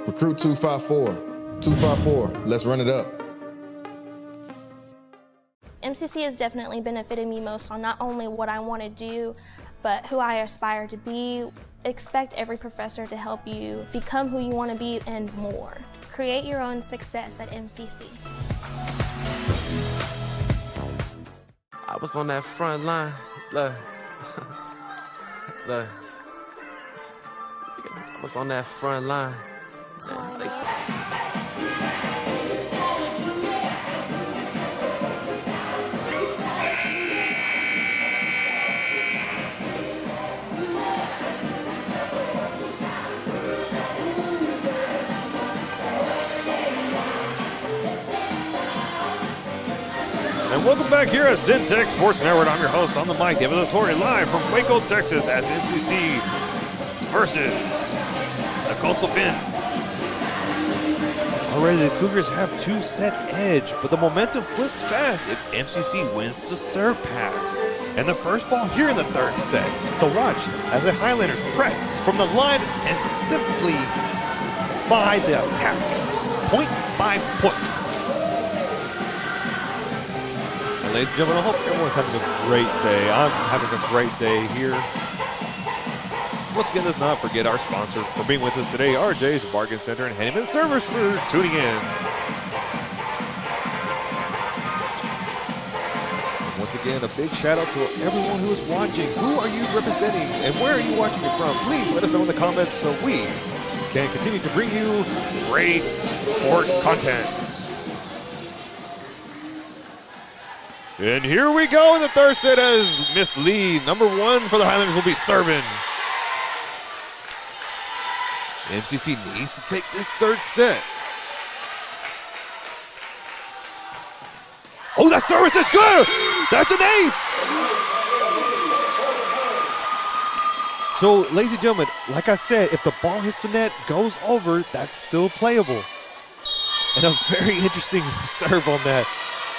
Recruit 254. 254, let's run it up. MCC has definitely benefited me most on not only what I want to do, but who I aspire to be. Expect every professor to help you become who you want to be and more. Create your own success at MCC. I was on that front line. Look. Look. I was on that front line. And welcome back here at Centex Sports Network. I'm your host on the mic, David Del Torre, live from Waco, Texas, as MCC versus the Coastal Bend. Already the Cougars have 2-set edge, but the momentum flips fast if MCC wins the serve pass. And the first ball here in the third set. So watch as the Highlanders press from the line and simply find the attack, point by point. And ladies and gentlemen, I hope everyone's having a great day. I'm having a great day here. Once again, let's not forget our sponsor for being with us today, RJ's Bargain Center and Handyman Service, for tuning in. Once again, a big shout out to everyone who is watching. Who are you representing and where are you watching it from? Please let us know in the comments so we can continue to bring you great sport content. And here we go in the third set as Miss Lee, number 1 for the Highlanders, will be serving. MCC needs to take this third set. Oh, that service is good! That's an ace! So, ladies and gentlemen, like I said, if the ball hits the net, goes over, that's still playable. And a very interesting serve on that.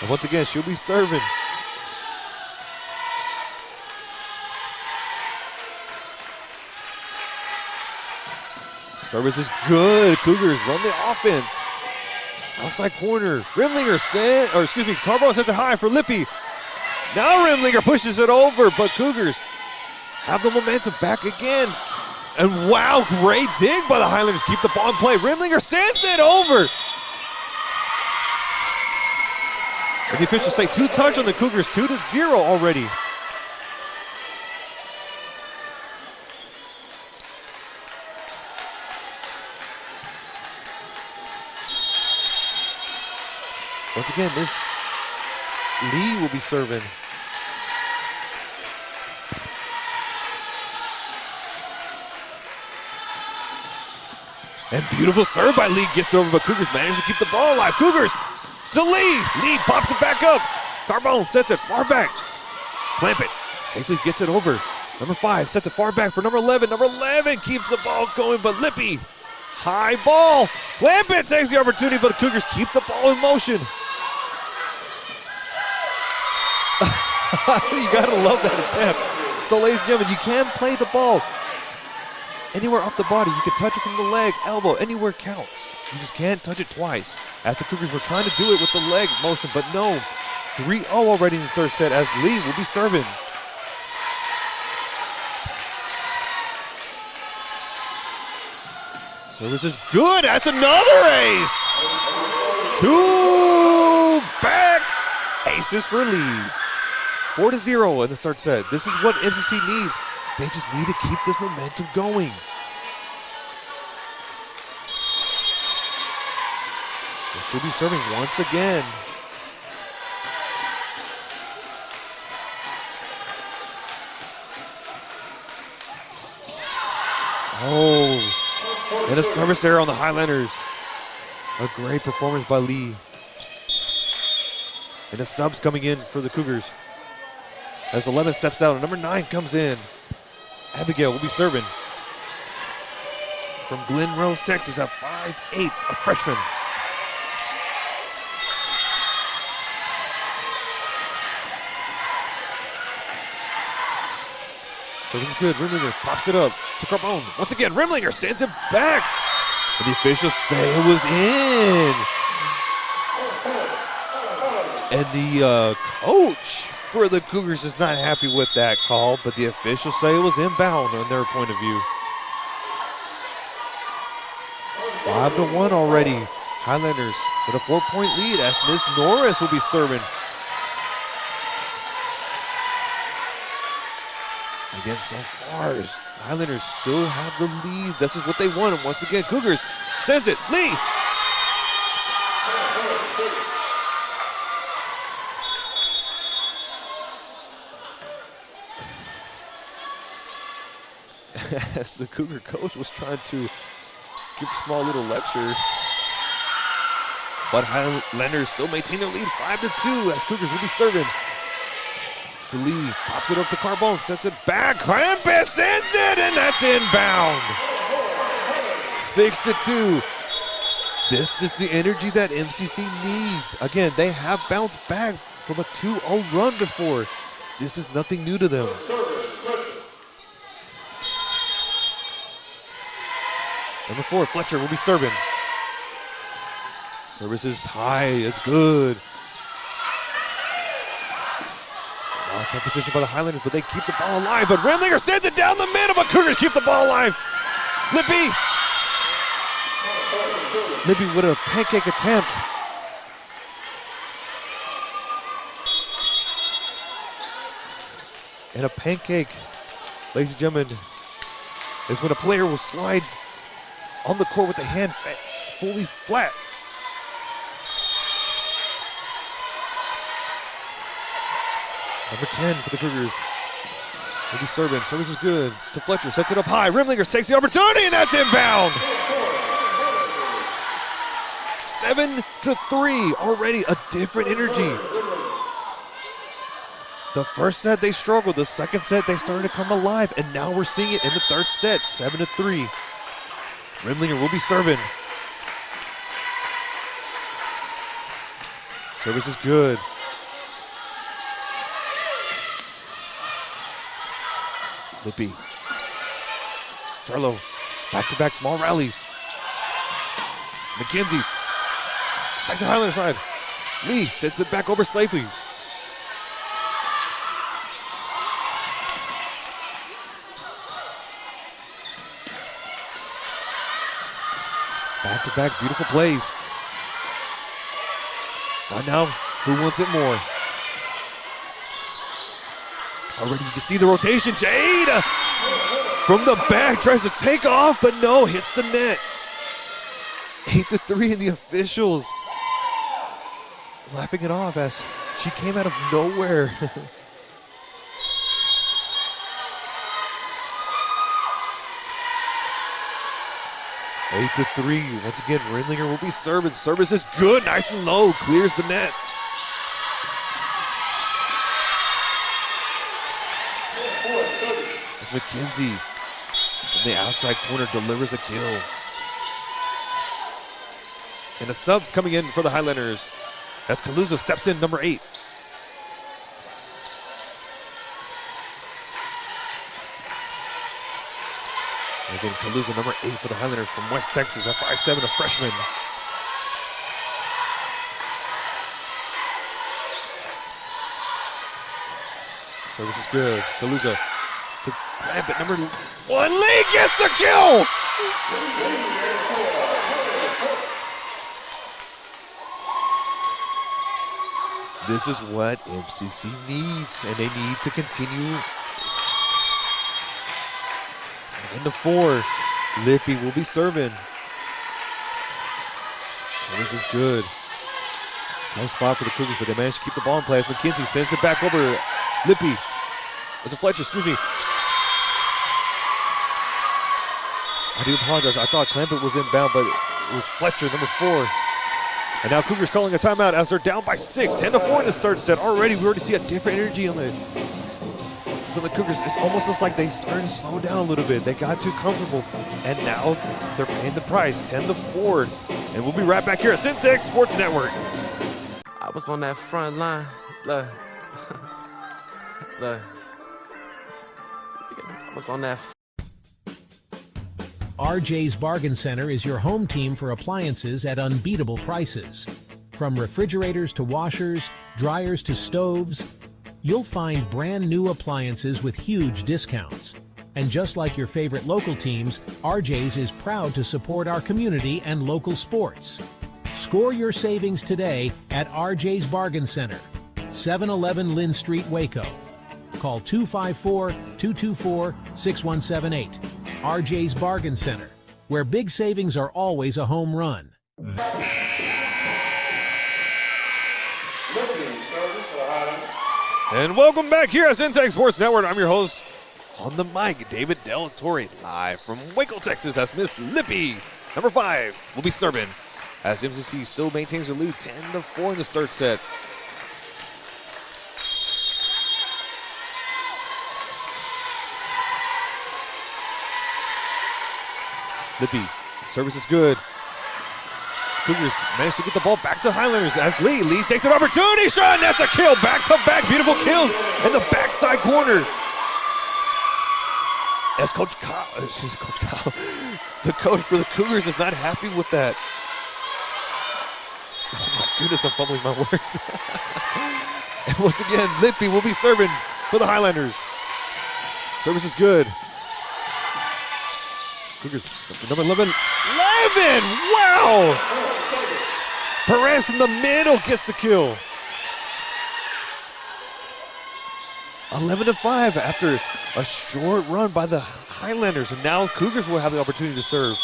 And once again, she'll be serving. Service is good. Cougars run the offense. Outside corner. Rimlinger Carbone sends it high for Lippy. Now Rimlinger pushes it over, but Cougars have the momentum back again. And wow, great dig by the Highlanders. Keep the ball in play. Rimlinger sends it over. And the officials say 2 touch on the Cougars, 2-0 already. Once again, Miss Lee will be serving. And beautiful serve by Lee, gets it over, but Cougars manage to keep the ball alive. Cougars to Lee. Lee pops it back up. Carbone sets it far back. Clamp it. Safely gets it over. Number 5 sets it far back for number 11. Number 11 keeps the ball going, but Lippy, high ball. Clamp it takes the opportunity, but the Cougars keep the ball in motion. You gotta love that attempt. So, ladies and gentlemen, you can play the ball anywhere off the body. You can touch it from the leg, elbow, anywhere counts. You just can't touch it twice. As the Cougars were trying to do it with the leg motion, but no. 3-0 already in the third set as Lee will be serving. So this is good. That's another ace. 2 back aces for Lee. 4-0 in the start set. This is what MCC needs. They just need to keep this momentum going. They should be serving once again. Oh, and a service error on the Highlanders. A great performance by Lee. And the subs coming in for the Cougars. As 11 steps out and number 9 comes in. Abigail will be serving. From Glen Rose, Texas at 5'8", a freshman. So this is good. Rimlinger pops it up to Carbone. Once again, Rimlinger sends it back. And the officials say it was in. And the coach for the Cougars is not happy with that call, but the officials say it was inbound on their point of view. 5-1 already. Highlanders with a 4-point lead as Miss Norris will be serving. Again, so far, Highlanders still have the lead. This is what they want. And once again, Cougars sends it. Lee. As the Cougar coach was trying to give a small little lecture. But Highlanders still maintain their lead 5-2 as Cougars will be serving. To Lee, pops it up to Carbone, sets it back. Krampus sends it, and that's inbound. 6-2. This is the energy that MCC needs. Again, they have bounced back from a 2-0 run before. This is nothing new to them. Number 4, Fletcher will be serving. Service is high, it's good. Tough position by the Highlanders, but they keep the ball alive. But Remlinger sends it down the middle, but Cougars keep the ball alive. Lippy with a pancake attempt. And a pancake, ladies and gentlemen, is when a player will slide on the court with the hand fully flat. Number 10 for the Cougars. Will be serving. Service is good to Fletcher. Sets it up high. Rimlingers takes the opportunity, and that's inbound. 7-3. Already a different energy. The first set they struggled. The second set they started to come alive, and now we're seeing it in the third set. 7-3. Rimlinger will be serving. Service is good. Lippy. Charlo. Back-to-back small rallies. McKenzie. Back to Highlander side. Lee sends it back over safely. Back-to-back beautiful plays. Right now, who wants it more? Already you can see the rotation. Jade from the back tries to take off, but no, hits the net. 8-3, and the officials laughing it off as she came out of nowhere. Eight to 3. Once again, Rindlinger will be serving. Service is good, nice and low, clears the net. As McKenzie in the outside corner delivers a kill. And the subs coming in for the Highlanders as Caluso steps in, number 8. And again, Caluso, number 8 for the Highlanders from West Texas at 5'7", a freshman. Service is good. Caluso to clamp it, number 1. Lee gets the kill! This is what MCC needs, and they need to continue. 9-4. Lippy will be serving. Service is good. Tough spot for the Cougars, but they managed to keep the ball in play as McKenzie sends it back over. Lippy. It's a Fletcher, excuse me. I do apologize. I thought Clampett was inbound, but it was Fletcher, number 4. And now Cougars calling a timeout as they're down by 6. 10-4 in this third set. We already see a different energy on from the Cougars. It's almost looks like they started to slow down a little bit. They got too comfortable, and now they're paying the price. 10-4. And we'll be right back here at Centex Sports Network. I was on that front line. Look. Look. I was on that. RJ's Bargain Center is your home team for appliances at unbeatable prices. From refrigerators to washers, dryers to stoves, you'll find brand new appliances with huge discounts. And just like your favorite local teams, RJ's is proud to support our community and local sports. Score your savings today at RJ's Bargain Center, 711 Lynn Street, Waco. Call 254-224-6178. RJ's Bargain Center, where big savings are always a home run. And welcome back here at Centex Sports Network. I'm your host on the mic, David Del Torre, live from Waco, Texas, as Miss Lippy, number 5, will be serving as MCC still maintains their lead 10-4 in this third set. Lippy, service is good. Cougars managed to get the ball back to Highlanders as Lee takes an opportunity shot, and that's a kill. Back-to-back beautiful kills in the backside corner. As Coach Kyle, the coach for the Cougars is not happy with that. Oh my goodness, I'm fumbling my words. And once again, Lippy will be serving for the Highlanders. Service is good. Cougars, number 11. Wow! Perez from the middle gets the kill. 11-5 after a short run by the Highlanders, and now Cougars will have the opportunity to serve.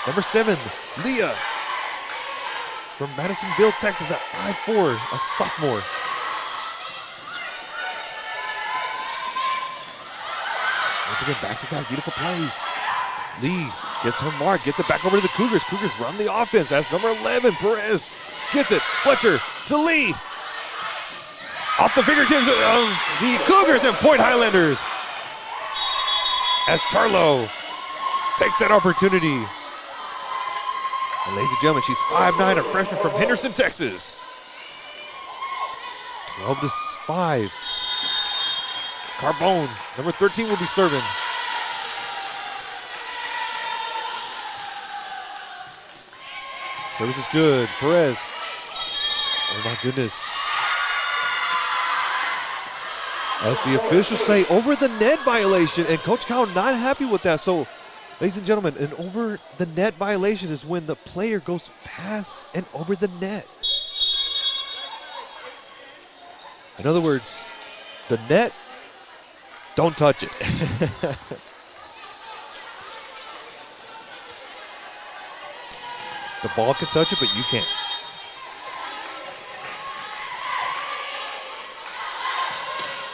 Number 7, Leah from Madisonville, Texas at 5'4", a sophomore. Once again, back-to-back beautiful plays. Lee gets her mark, gets it back over to the Cougars. Cougars run the offense. That's number 11, Perez gets it. Fletcher to Lee. Off the fingertips of the Cougars and point Highlanders. As Charlo takes that opportunity. And ladies and gentlemen, she's 5'9", a freshman from Henderson, Texas. 12-5. Carbone, number 13, will be serving. Service is good. Perez. Oh my goodness. As the officials say, over the net violation, and Coach Kyle not happy with that. So, ladies and gentlemen, an over the net violation is when the player goes past and over the net. In other words, the net, don't touch it. The ball can touch it, but you can't.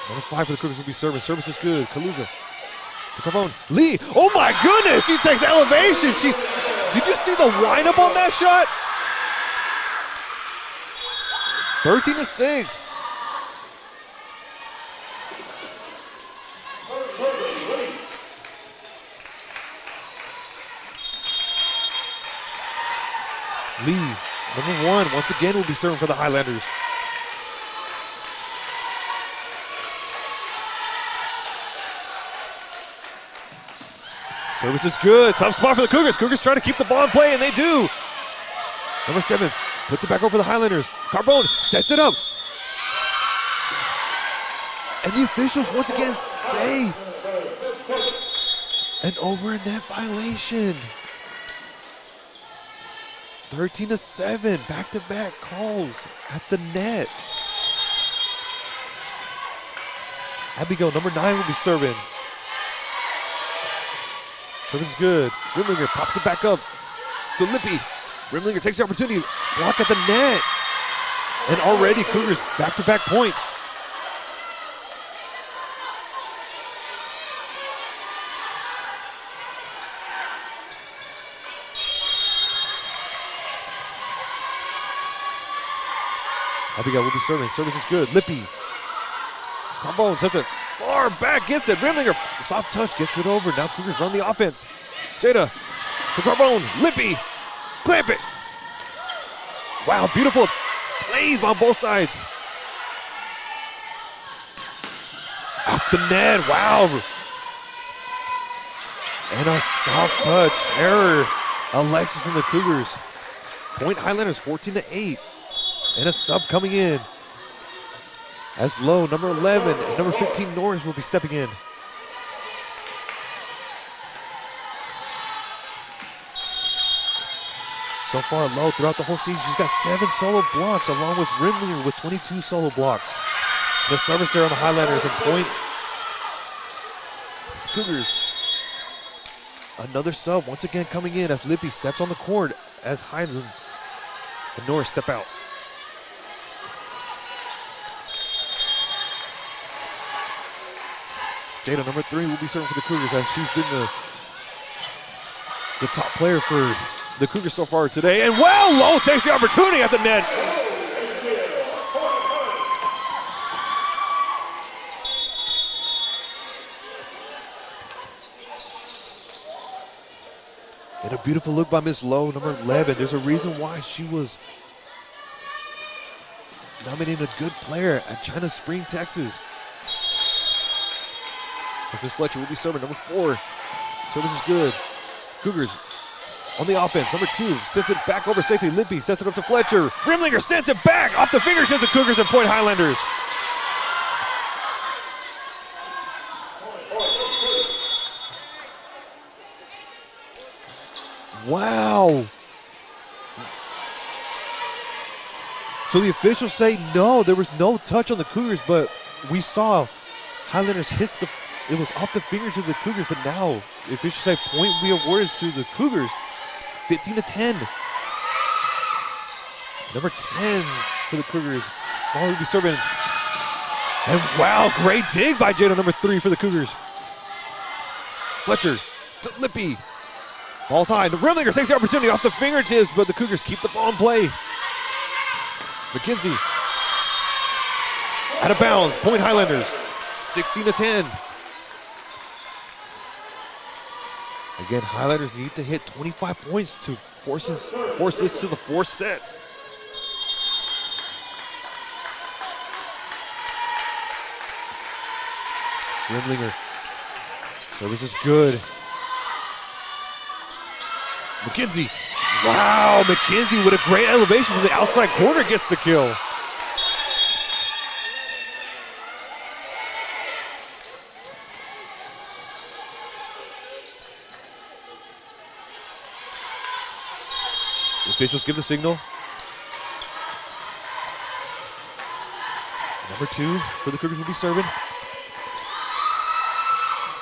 Number 5 for the Cougars will be serving. Service is good. Kaluza to Carbone. Lee, oh my goodness, she takes elevation. Did you see the windup on that shot? 13-6. Lee, number 1, once again will be serving for the Highlanders. Service is good. Tough spot for the Cougars. Cougars trying to keep the ball in play, and they do. Number 7 puts it back over the Highlanders. Carbone sets it up. And the officials once again say an over a net violation. 13-7, back-to-back calls at the net. Abigail, number 9, will be serving. Service is good. Rimlinger pops it back up to Lippy. Rimlinger takes the opportunity. Block at the net. And already Cougars back-to-back points. Abigail will be serving. Service is good. Lippy. Carbone sets it far back. Gets it. Rimlinger. Soft touch. Gets it over. Now Cougars run the offense. Jada to Carbone. Lippy. Clamp it. Wow. Beautiful plays on both sides. Off the net. Wow. And a soft touch. Error. Alexis from the Cougars. Point Highlanders 14-8. And a sub coming in. As Lowe, number 11, and number 15, Norris will be stepping in. So far, Lowe, throughout the whole season, she's got 7 solo blocks, along with Rimlinger with 22 solo blocks. The service there on the Highlanders and point Cougars. Another sub, once again coming in as Lippy steps on the court as Highland and Norris step out. Jada, number 3, will be serving for the Cougars as she's been the top player for the Cougars so far today. And well, Lowe takes the opportunity at the net. And a beautiful look by Miss Lowe, number 11. There's a reason why she was nominated a good player at China Spring, Texas. As Miss Fletcher will be serving, number 4. Service is good. Cougars on the offense. Number 2 sends it back over safely. Lippy sets it up to Fletcher. Rimlinger sends it back off the fingertips of Cougars and point Highlanders. Wow. So the officials say no, there was no touch on the Cougars, but we saw Highlanders hit it was off the fingers of the Cougars, but now the officials say point be awarded to the Cougars, 15-10. Number 10 for the Cougars. Molly will be serving. And wow, great dig by Jada, number 3 for the Cougars. Fletcher to Lippy. Ball's high. The Rimlinger takes the opportunity off the fingertips, but the Cougars keep the ball in play. McKenzie out of bounds. Point Highlanders, 16-10. Again, Highlanders need to hit 25 points to force this to the 4th set. Rimlinger. Service is good. McKenzie. Wow, McKenzie with a great elevation from the outside corner gets the kill. The officials give the signal. Number 2 for the Cougars will be serving.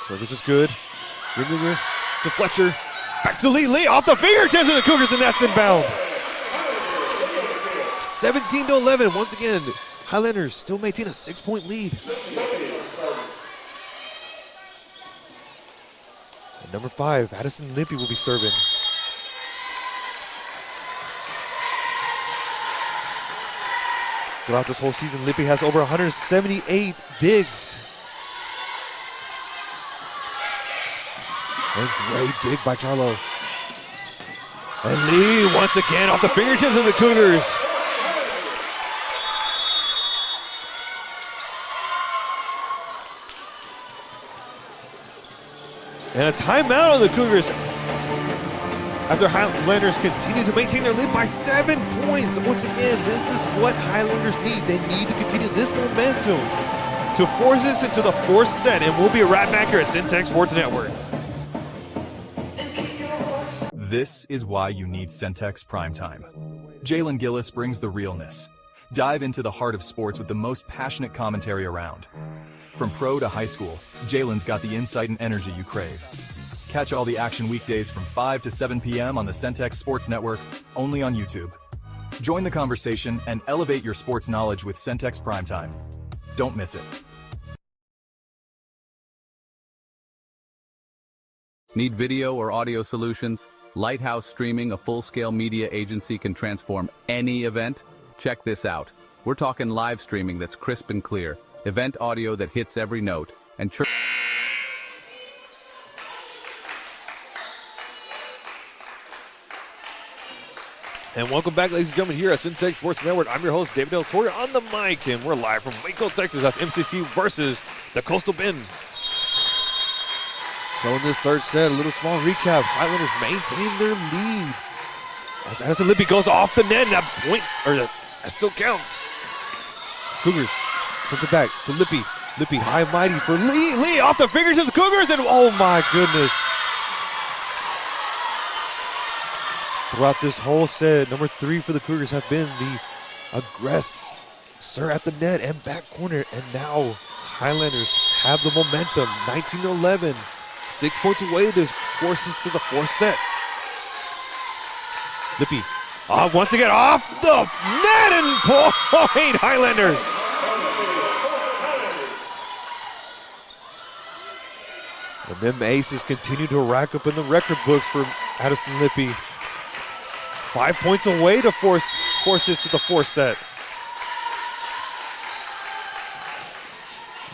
Service is good. Rimlinger to Fletcher. Back to Lee. Lee off the fingertips of the Cougars, and that's inbound. 17-11. Once again, Highlanders still maintain a 6-point lead. And number 5, Addison Lippy will be serving. Throughout this whole season, Lippy has over 178 digs. And great dig by Charlo. And Lee once again off the fingertips of the Cougars. And a timeout on the Cougars after Highlanders continue to maintain their lead by 7 points. Once again, this is what Highlanders need. They need to continue this momentum to force this into the 4th set. And we'll be right back here at Centex Sports Network. This is why you need Centex Primetime. Jalen Gillis brings the realness. Dive into the heart of sports with the most passionate commentary around. From pro to high school, Jalen's got the insight and energy you crave. Catch all the action weekdays from 5 to 7 p.m. on the Centex Sports Network, only on YouTube. Join the conversation and elevate your sports knowledge with Centex Primetime. Don't miss it. Need video or audio solutions? Lighthouse Streaming, a full-scale media agency, can transform any event. Check this out. We're talking live streaming that's crisp and clear, event audio that hits every note, and And welcome back, ladies and gentlemen, here at Centex Sports Network. I'm your host, David Del Toro, on the mic, and we're live from Waco, Texas. That's MCC versus the Coastal Bend. So in this 3rd set, a little small recap. Highlanders maintain their lead. As Addison Lippy goes off the net, and that still counts. Cougars sends it back to Lippy. Lippy high and mighty for Lee. Lee off the fingers of the Cougars, and oh my goodness. Throughout this whole set, number 3 for the Cougars have been the aggressor at the net and back corner, and now Highlanders have the momentum. 19-11. 6 points away to force us to the 4th set. Lippy, once again off the net and point Highlanders. And them aces continue to rack up in the record books for Addison Lippy. 5 points away to force this to the 4th set.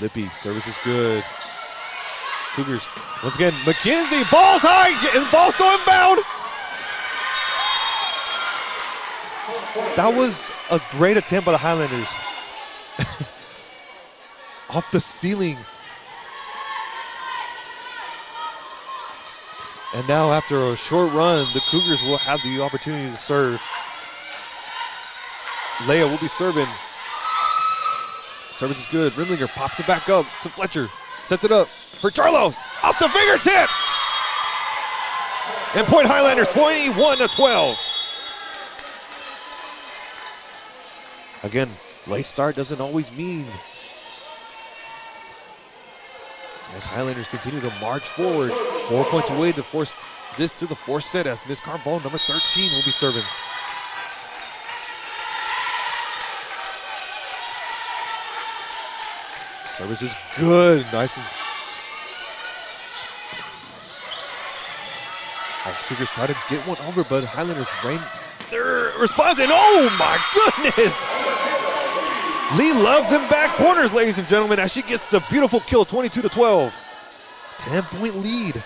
Lippy, service is good. Cougars, once again, McKenzie, ball's high, and the ball's still inbound. That was a great attempt by the Highlanders. Off the ceiling. And now after a short run, the Cougars will have the opportunity to serve. Leia will be serving. Service is good. Rimlinger pops it back up to Fletcher. Sets it up for Charlo. Off the fingertips. And point Highlanders 21-12. Again, late start doesn't always mean. As Highlanders continue to march forward, 4 points away to force this to the fourth set as Miss Carbone, number 13, will be serving. Service is good. Nice. As Cougars try to get one over, but Highlanders responds, and oh my goodness! Lee loves him back corners, ladies and gentlemen, as she gets a beautiful kill, 22-12. 10-point lead.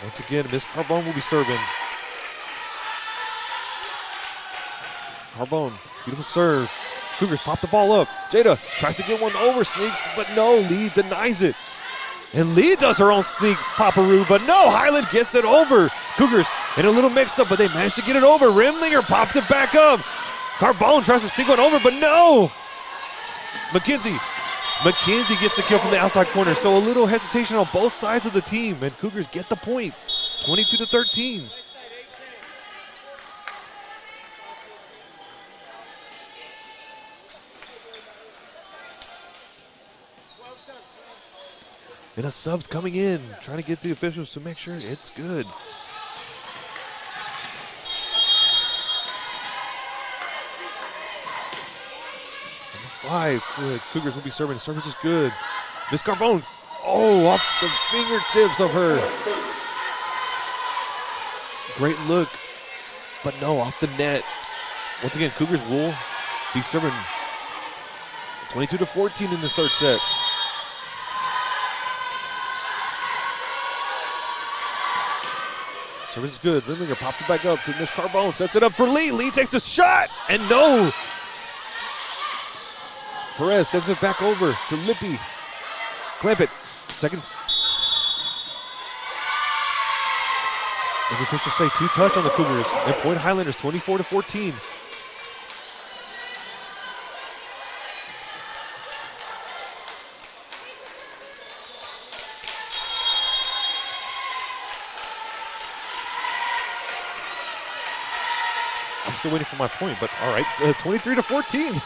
Once again, Miss Carbone will be serving. Carbone, beautiful serve. Cougars pop the ball up. Jada tries to get one over, sneaks, but no, Lee denies it. And Lee does her own sneak pop-a-roo, but no, Highland gets it over. Cougars in a little mix-up, but they manage to get it over. Rimlinger pops it back up. Carbone tries to sneak one over, but no. McKenzie gets the kill from the outside corner, so a little hesitation on both sides of the team, and Cougars get the point, 22-13. And a sub's coming in, trying to get the officials to make sure it's good. Number 5, Cougars will be serving. Service is good. Miss Carbone, off the fingertips of her. Great look, but no, off the net. Once again, Cougars will be serving 22-14 in this third set. Service is good. Rimlinger pops it back up to Miss Carbone. Sets it up for Lee. Lee takes a shot, and no. Perez sends it back over to Lippy. Clamp it. Second. And the officials say 2 touch on the Cougars. And point Highlanders 24-14. I'm still waiting for my point, but all right, 23-14.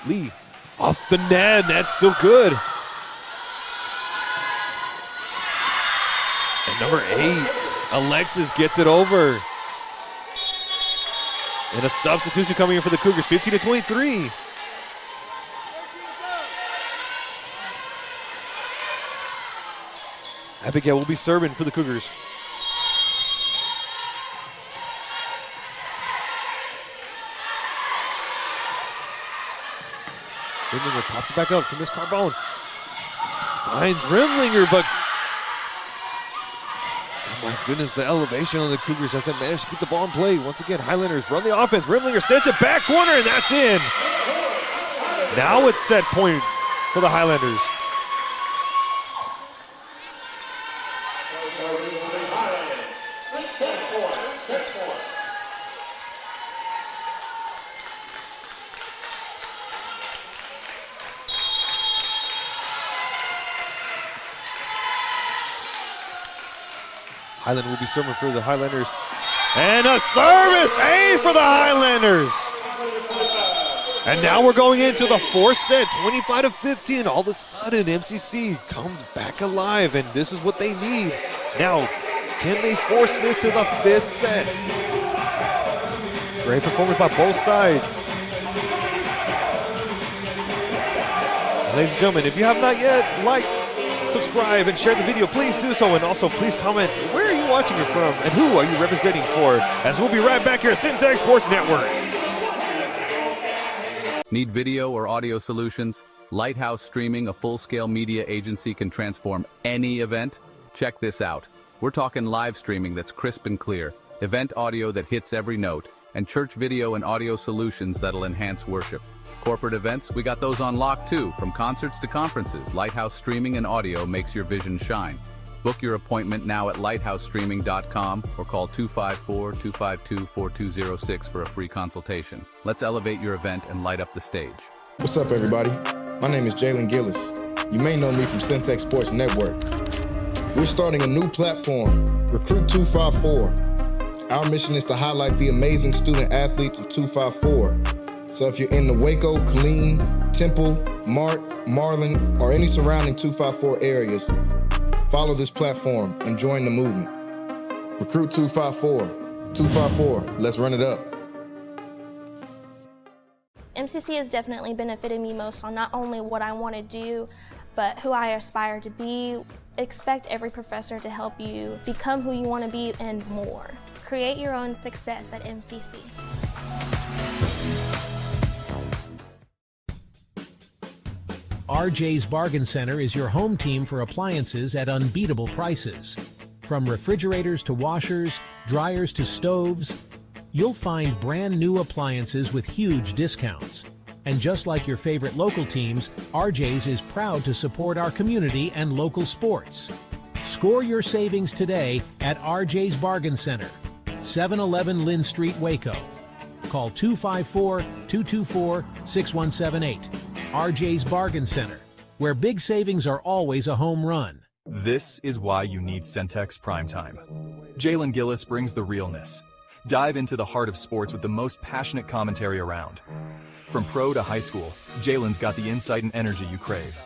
Lee off the net, that's still good. And number 8, Alexis gets it over. And a substitution coming in for the Cougars, 15-23. Abigail will be serving for the Cougars. Rimlinger pops it back up to Miss Carbone. Finds Rimlinger, but oh my goodness, the elevation on the Cougars as they manage to keep the ball in play. Once again, Highlanders run the offense. Rimlinger sends it back corner, and that's in. Now it's set point for the Highlanders. Highland will be serving for the Highlanders. And a service ace for the Highlanders. And now we're going into the fourth set, 25-15. All of a sudden, MCC comes back alive, and this is what they need. Now, can they force this to the fifth set? Great performance by both sides. Ladies and gentlemen, if you have not yet liked, subscribe, and share the video, please do so. And also, please comment, where are you watching it from and who are you representing for? As we'll be right back here at Centex Sports Network. Need video or audio solutions? Lighthouse Streaming, a full-scale media agency, can transform any event. Check this out. We're talking live streaming that's crisp and clear, event audio that hits every note, and church video and audio solutions that'll enhance worship. Corporate events, we got those on lock too. From concerts to conferences, Lighthouse Streaming and Audio makes your vision shine. Book your appointment now at lighthousestreaming.com or call 254-252-4206 for a free consultation. Let's elevate your event and light up the stage. What's up, everybody? My name is Jalen Gillis. You may know me from Centex Sports Network. We're starting a new platform, Recruit 254. Our mission is to highlight the amazing student athletes of 254. So if you're in the Waco, Killeen, Temple, Mart, Marlin, or any surrounding 254 areas, follow this platform and join the movement. Recruit 254. 254, let's run it up. MCC has definitely benefited me most on not only what I want to do, but who I aspire to be. Expect every professor to help you become who you want to be and more. Create your own success at MCC. RJ's Bargain Center is your home team for appliances at unbeatable prices. From refrigerators to washers, dryers to stoves, you'll find brand new appliances with huge discounts. And just like your favorite local teams, RJ's is proud to support our community and local sports. Score your savings today at RJ's Bargain Center, 711 Lynn Street, Waco. Call 254-224-6178. RJ's Bargain Center, where big savings are always a home run. This is why you need Centex Primetime. Jalen Gillis brings the realness. Dive into the heart of sports with the most passionate commentary around. From pro to high school, Jalen's got the insight and energy you crave.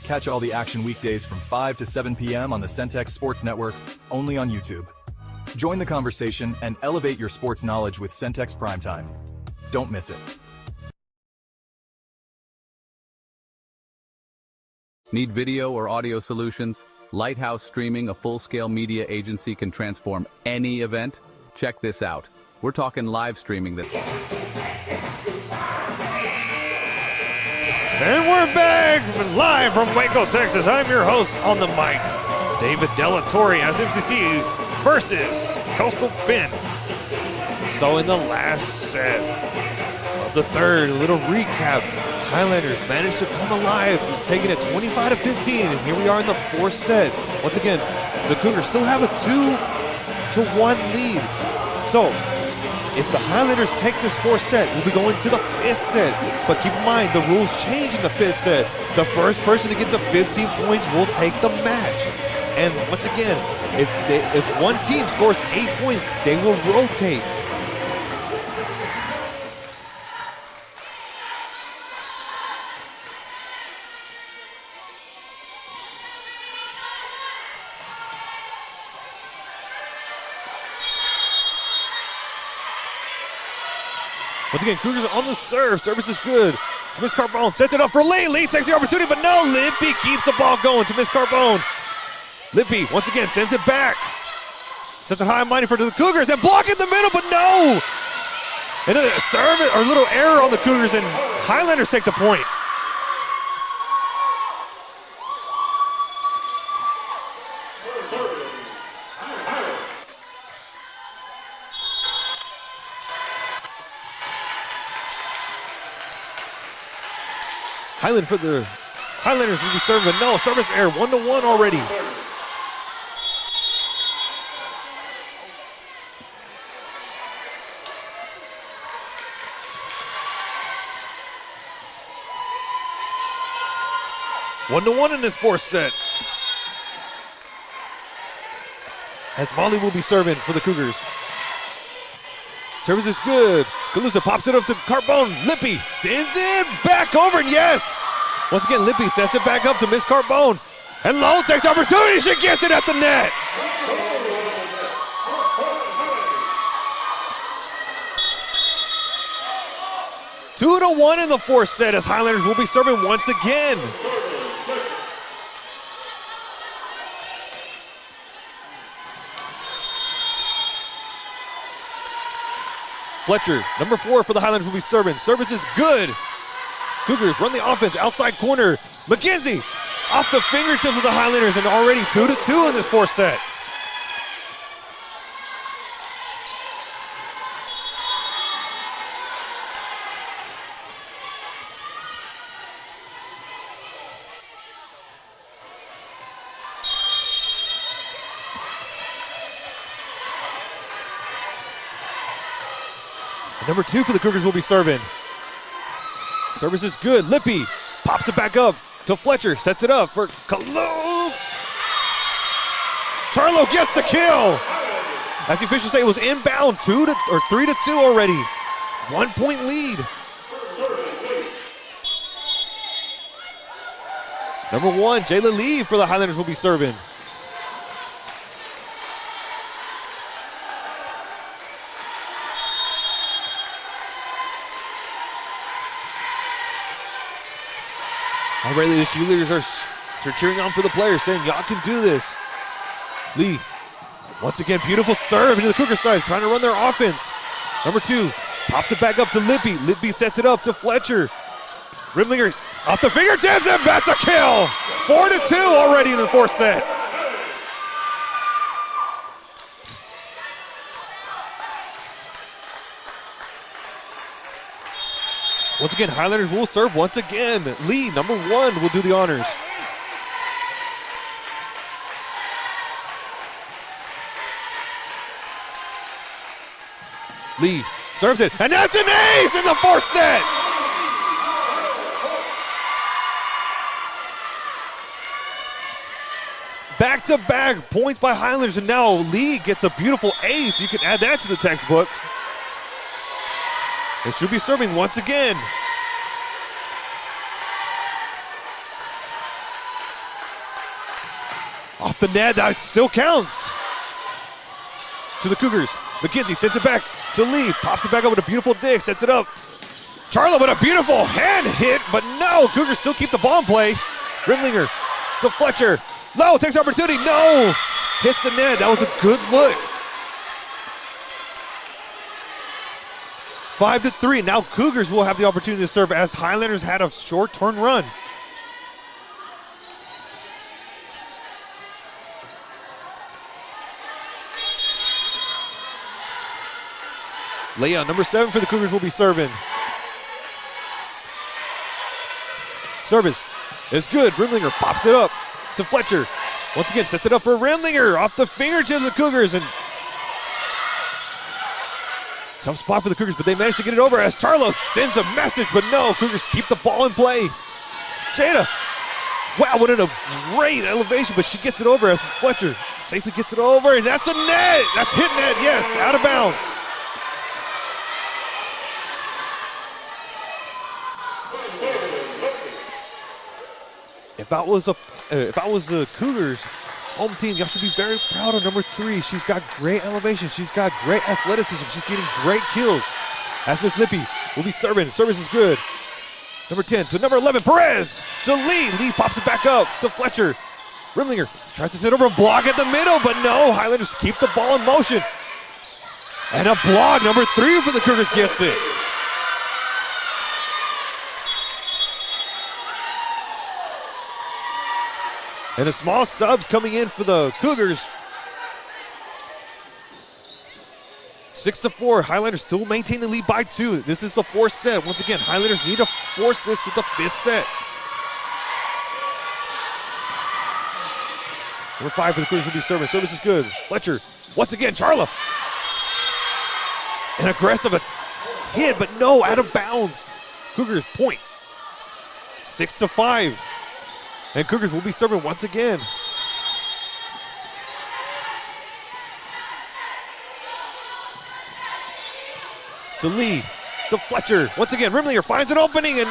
Catch all the action weekdays from 5 to 7 p.m. on the Centex Sports Network, only on YouTube. Join the conversation and elevate your sports knowledge with Centex Primetime. Don't miss it. Need video or audio solutions? Lighthouse Streaming, a full-scale media agency, can transform any event. Check this out. We're talking live streaming that... And we're back live from Waco, Texas. I'm your host on the mic, David Delatorre, as MCC versus Costal Bend. So in the last set of the third, a little recap. Highlanders managed to come alive, taking it 25-15, and here we are in the fourth set. Once again, the Cougars still have a 2-1 lead. So, if the Highlanders take this fourth set, we'll be going to the fifth set. But keep in mind, the rules change in the fifth set. The first person to get to 15 points will take the match. And once again, if one team scores 8 points, they will rotate. Once again, Cougars are on the serve. Service is good. To Miss Carbone. Sets it up for Lee. Lee takes the opportunity, but no. Lippy keeps the ball going to Miss Carbone. Lippy, once again, sends it back. Sets it high and mighty for the Cougars. And block in the middle, but no. And a serve or a little error on the Cougars, and Highlanders take the point. Highlanders will be serving, but no, service error, 1-1 already. One to one in this fourth set. As Molly will be serving for the Cougars. Service is good. Calusa pops it up to Carbone. Lippy sends it back over, and yes! Once again, Lippy sets it back up to Miss Carbone. And Lowell takes the opportunity. She gets it at the net. Two to one in the fourth set as Highlanders will be serving once again. Fletcher, number 4 for the Highlanders, will be serving. Service is good. Cougars run the offense, outside corner. McKenzie off the fingertips of the Highlanders, and already 2-2 in this fourth set. Number 2 for the Cougars will be serving. Service is good. Lippy pops it back up to Fletcher. Sets it up for Kalu. Charlo gets the kill. As the officials say, it was inbound. 3-2 already. 1 point lead. Number 1, Jayla Lee for the Highlanders will be serving. Already the cheerleaders are cheering on for the players, saying, y'all can do this. Lee, once again, beautiful serve into the Cougar side, trying to run their offense. Number 2, pops it back up to Lippy. Lippy sets it up to Fletcher. Rimlinger off the fingertips, and that's a kill. 4-2 already in the fourth set. Once again, Highlanders will serve once again. Lee, number 1, will do the honors. Lee serves it, and that's an ace in the fourth set. Back-to-back points by Highlanders, and now Lee gets a beautiful ace. You can add that to the textbook. They should be serving once again. Off the net, that still counts. To the Cougars. McKenzie sends it back to Lee. Pops it back up with a beautiful dig, sets it up. Charlo with a beautiful hand hit, but no, Cougars still keep the ball in play. Rimlinger to Fletcher. Low takes opportunity, no. Hits the net, that was a good look. 5-3, now Cougars will have the opportunity to serve as Highlanders had a short turn run. Leah, number 7 for the Cougars, will be serving. Service is good, Rimlinger pops it up to Fletcher. Once again, sets it up for Rimlinger off the fingertips of the Cougars, and tough spot for the Cougars, but they managed to get it over as Charlo sends a message, but no, Cougars keep the ball in play. Jada, wow, what a great elevation, but she gets it over as Fletcher safely gets it over, and that's a net. That's hit net, yes, out of bounds. If I was a Cougars home team, y'all should be very proud of number 3. She's got great elevation. She's got great athleticism. She's getting great kills. As Miss Lippy will be serving. Service is good. Number 10 to number 11, Perez to Lee. Lee pops it back up to Fletcher. Rimlinger tries to sit over a block at the middle, but no, Highlanders keep the ball in motion. And a block, number 3 for the Cougars gets it. And the small subs coming in for the Cougars. 6-4, Highlanders still maintain the lead by 2. This is the 4th set. Once again, Highlanders need to force this to the 5th set. Number 5 for the Cougars will be serving. Service is good. Fletcher, once again, Charlo. An aggressive hit, but no, out of bounds. Cougars point. 6-5. And Cougars will be serving once again. To Lee, to Fletcher. Once again, Rimlinger finds an opening, and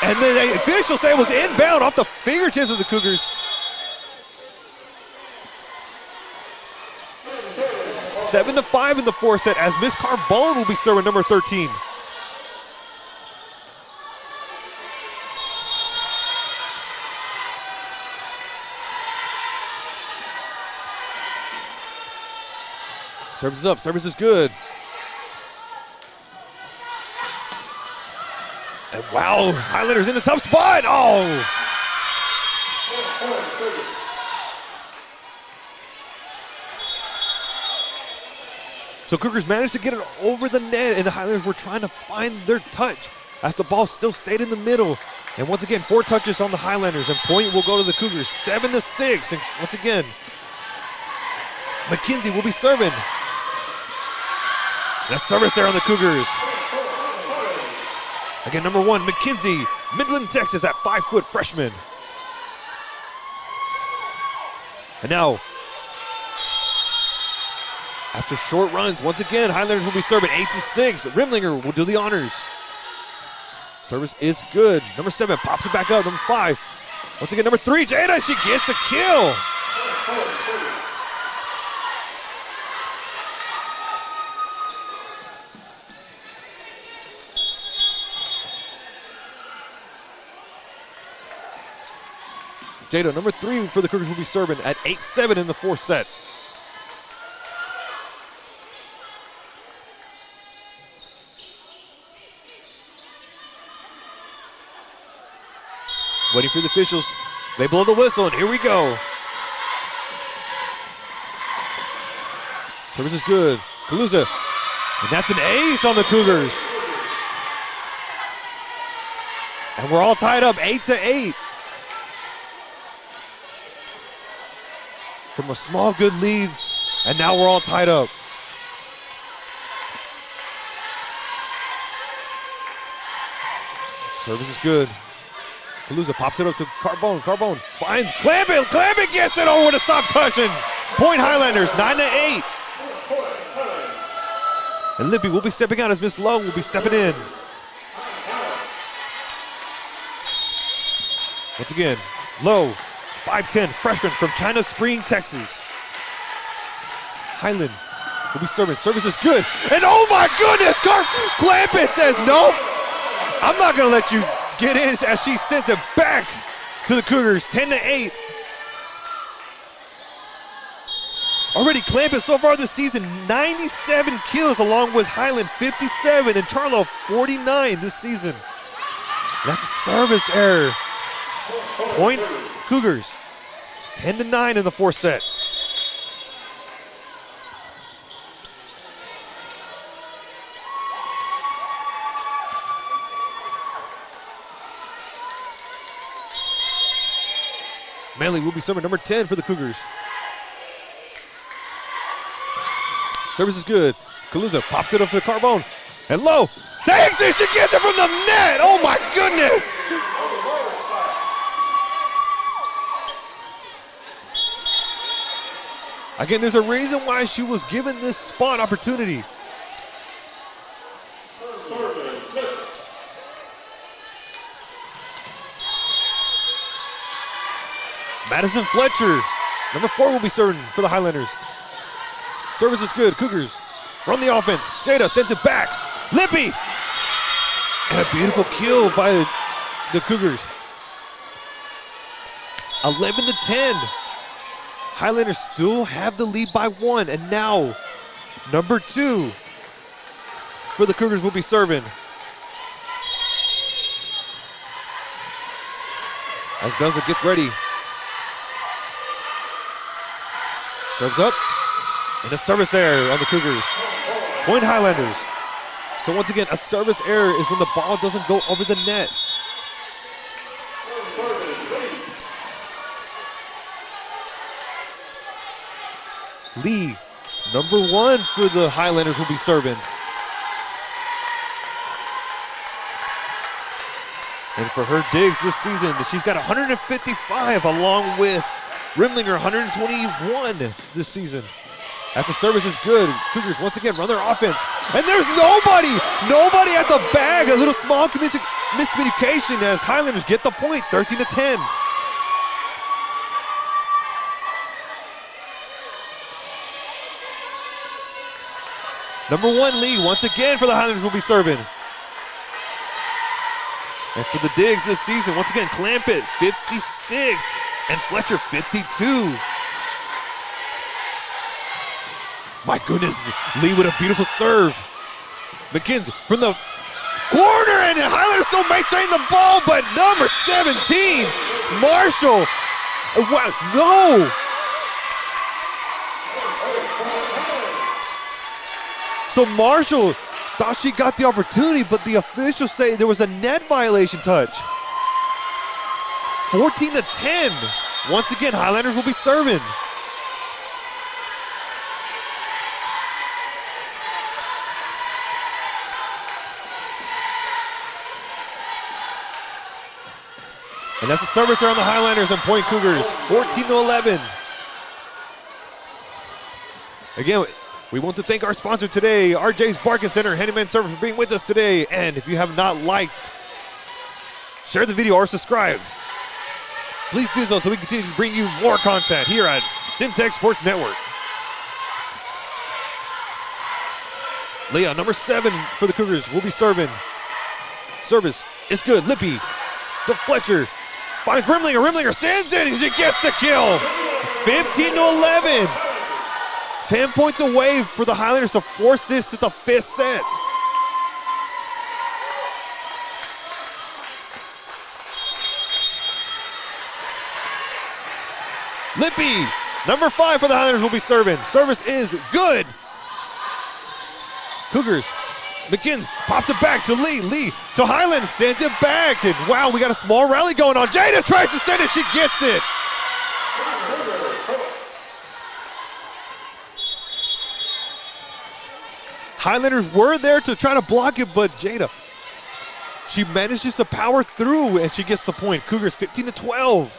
the officials say it was inbound off the fingertips of the Cougars. 7-5 in the 4th set as Miss Carbone will be serving number 13. Service is up, service is good. And wow, Highlanders in a tough spot. Oh! So Cougars managed to get it over the net, and the Highlanders were trying to find their touch as the ball still stayed in the middle. And once again, 4 touches on the Highlanders, and point will go to the Cougars, 7-6. And once again, McKenzie will be serving. And a service there on the Cougars. Again, number 1, McKenzie, Midland, Texas, that 5-foot freshman. And now, after short runs, once again, Highlanders will be serving 8-6. Rimlinger will do the honors. Service is good. Number 7 pops it back up. Number 5. Once again, number 3, Jada, she gets a kill. Jada, number 3 for the Cougars will be serving at 8-7 in the 4th set. Waiting for the officials. They blow the whistle, and here we go. Service is good. Kaluza, and that's an ace on the Cougars. And we're all tied up, 8-8. From a small, good lead, and now we're all tied up. Service is good. Kaluza pops it up to Carbone. Carbone finds Clampett. Clampett gets it over to stop touching. Point Highlanders, 9-8. And Lippy will be stepping out as Miss Lowe will be stepping in. Once again, Lowe, 5'10", freshman from China Spring, Texas. Highland will be serving. Service is good. And oh my goodness, Clampett says, nope, I'm not going to let you get in, as she sends it back to the Cougars, 10-8. Already Clampett so far this season, 97 kills, along with Highland 57 and Charlo 49 this season. That's a service error. Point Cougars, 10-9 in the 4th set. Manley will be serving number 10 for the Cougars. Service is good. Kaluza pops it up to Carbone. And Lowe takes it. She gets it from the net. Oh my goodness. Again, there's a reason why she was given this spot opportunity. Madison Fletcher, number 4, will be serving for the Highlanders. Service is good. Cougars run the offense. Jada sends it back. Lippy! And a beautiful kill by the Cougars. 11-10. Highlanders still have the lead by 1. And now, number 2 for the Cougars will be serving. As Belza gets ready. Serves up, and a service error on the Cougars. Point Highlanders. So once again, a service error is when the ball doesn't go over the net. Lee, number 1 for the Highlanders, will be serving. And for her digs this season, she's got 155 along with Rimlinger, 121 this season. That's a service is good. Cougars once again run their offense. And there's nobody at the bag. A little small miscommunication as Highlanders get the point, 13-10. Number 1 lead once again for the Highlanders will be serving. And for the digs this season, once again, Clampett, 56. And Fletcher, 52. My goodness, Lee with a beautiful serve. McKenzie from the corner, and the Highlanders still maintain the ball, but number 17, Marshall, wow, no. So Marshall thought she got the opportunity, but the officials say there was a net violation touch. 14-10. Once again, Highlanders will be serving. And that's a service there on the Highlanders and point Cougars, 14-11. Again, we want to thank our sponsor today, RJ's Bargain Center Handyman Service, for being with us today. And if you have not liked, share the video, or subscribe, please do so we can continue to bring you more content here at Centex Sports Network. Leah, number 7 for the Cougars, will be serving. Service is good. Lippy to Fletcher. Finds Rimlinger. Rimlinger sends it. She gets the kill. 15-11. 10 points away for the Highlanders to force this to the 5th set. Lippy, number 5 for the Highlanders, will be serving. Service is good. Cougars. McKins pops it back to Lee. Lee to Highland, sends it back. And wow, we got a small rally going on. Jada tries to send it. She gets it. Highlanders were there to try to block it, but Jada, she manages to power through, and she gets the point. Cougars 15-12.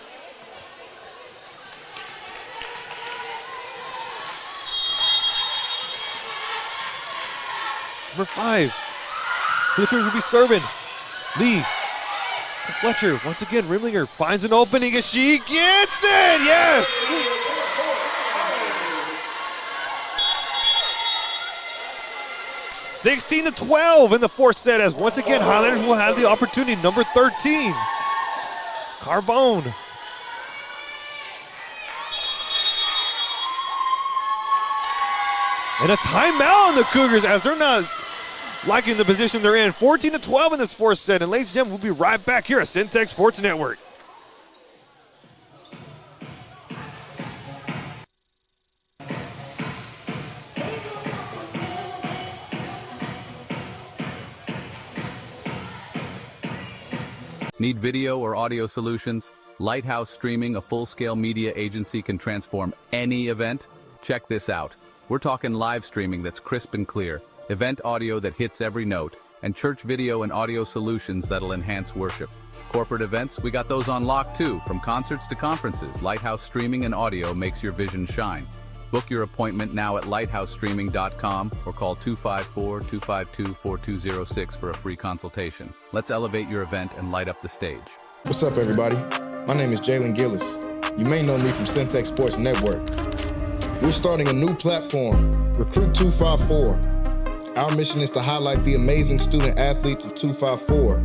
Number 5. The Cougars will be serving. Lee to Fletcher. Once again, Rimlinger finds an opening, and she gets it. Yes. (16-12) in the 4th set, as once again Highlanders will have the opportunity. Number 13, Carbone. And a timeout on the Cougars, as they're not liking the position they're in. 14-12 in this 4th set. And ladies and gentlemen, we'll be right back here at Centex Sports Network. Need video or audio solutions? Lighthouse Streaming, a full-scale media agency, can transform any event. Check this out. We're talking live streaming that's crisp and clear, event audio that hits every note, and church video and audio solutions that'll enhance worship. Corporate events, we got those on lock too. From concerts to conferences, Lighthouse Streaming and Audio makes your vision shine. Book your appointment now at lighthousestreaming.com or call 254-252-4206 for a free consultation. Let's elevate your event and light up the stage. What's up, everybody? My name is Jalen Gillis. You may know me from Centex Sports Network. We're starting a new platform, Recruit 254. Our mission is to highlight the amazing student athletes of 254.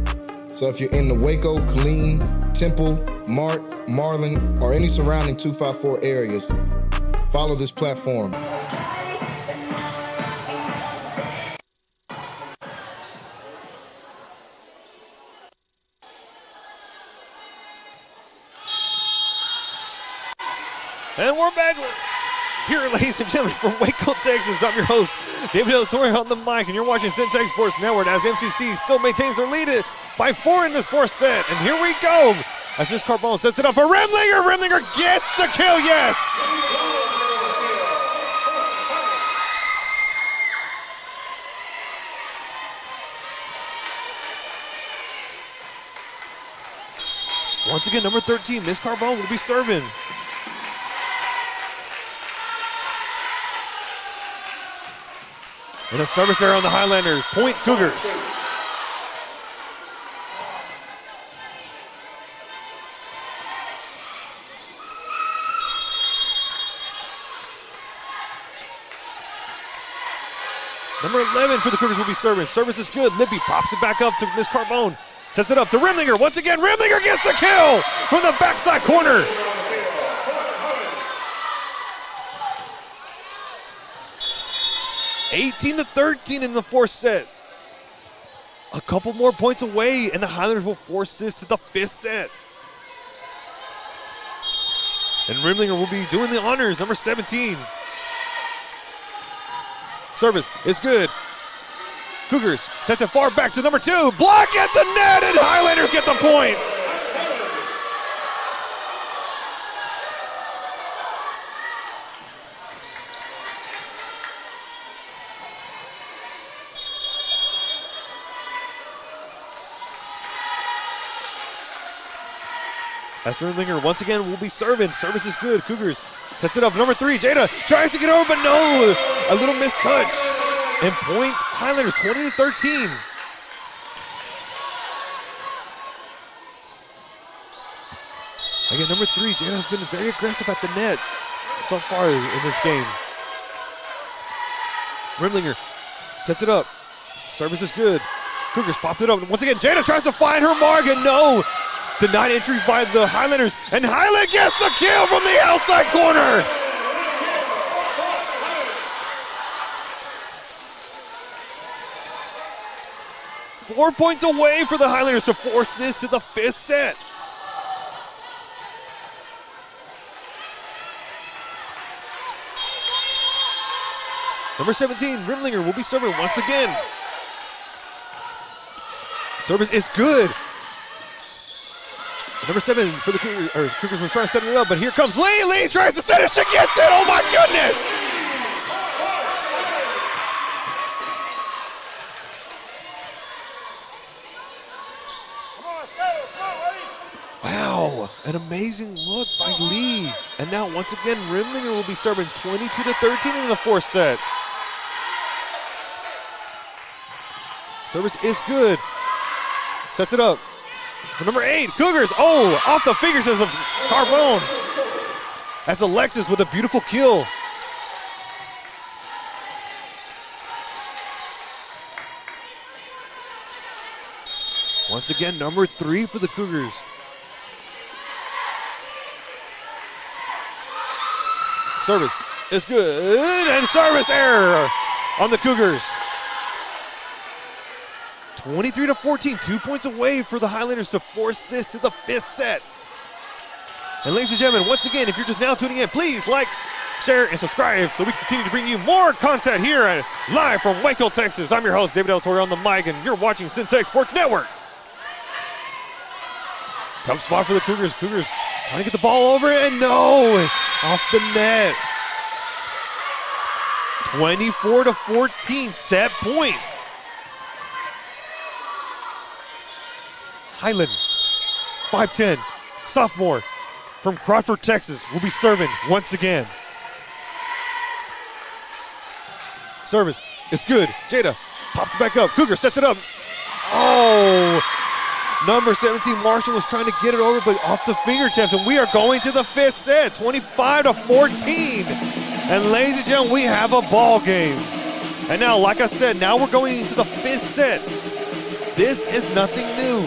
So if you're in the Waco, Killeen, Temple, Mart, Marlin, or any surrounding 254 areas, follow this platform. And we're back here, ladies and gentlemen, from Waco, Texas. I'm your host, David Del Torre, on the mic, and you're watching Centex Sports Network as MCC still maintains their lead by 4 in this 4th set. And here we go as Miss Carbone sets it up for Rimlinger. Rimlinger gets the kill, yes! Once again, number 13, Miss Carbone will be serving. And a service error on the Highlanders. Point Cougars. Number 11 for the Cougars will be serving. Service is good. Lippy pops it back up to Miss Carbone. Sets it up to Rimlinger. Once again, Rimlinger gets the kill from the backside corner. (18-13) in the 4th set. a couple more points away, and the Highlanders will force this to the 5th set. And Rimlinger will be doing the honors, number 17. Service is good. Cougars sets it far back to number 2. Block at the net, and Highlanders get the point. As Rimlinger once again will be serving. Service is good. Cougars sets it up. Number 3, Jada tries to get over, but no. A little missed touch. And point Highlanders 20-13. Again, number 3, Jada has been very aggressive at the net so far in this game. Rimlinger sets it up. Service is good. Cougars popped it up. Once again, Jada tries to find her mark, and no. Denied entries by the Highlanders, and Highland gets the kill from the outside corner. Four points away for the Highlanders to force this to the 5th set. Number 17, Rimlinger will be serving once again. Service is good. Number 7 for the Cougars was trying to set it up, but here comes Lee. Lee tries to set it. She gets it. Oh my goodness! Wow, an amazing look by Lee. And now once again, Rimlinger will be serving 22-13 in the 4th set. Service is good. Sets it up. For number 8, Cougars, oh, off the fingers of Carbone. That's Alexis with a beautiful kill. Once again, number 3 for the Cougars. Service is good, and service error on the Cougars. 23-14, 2 points away for the Highlanders to force this to the 5th set. And ladies and gentlemen, once again, if you're just now tuning in, please like, share, and subscribe so we continue to bring you more content here live from Waco, Texas. I'm your host, David Del Toro on the mic, and you're watching Centex Sports Network. Tough spot for the Cougars. Cougars trying to get the ball over, and no, off the net. 24-14, set point. Highland, 5'10", sophomore from Crawford, Texas, will be serving once again. Service is good. Jada pops it back up. Cougar sets it up. Oh, number 17, Marshall was trying to get it over, but off the fingertips, and we are going to the 5th set, 25-14. And ladies and gentlemen, we have a ball game. And now, like I said, now we're going into the 5th set. This is nothing new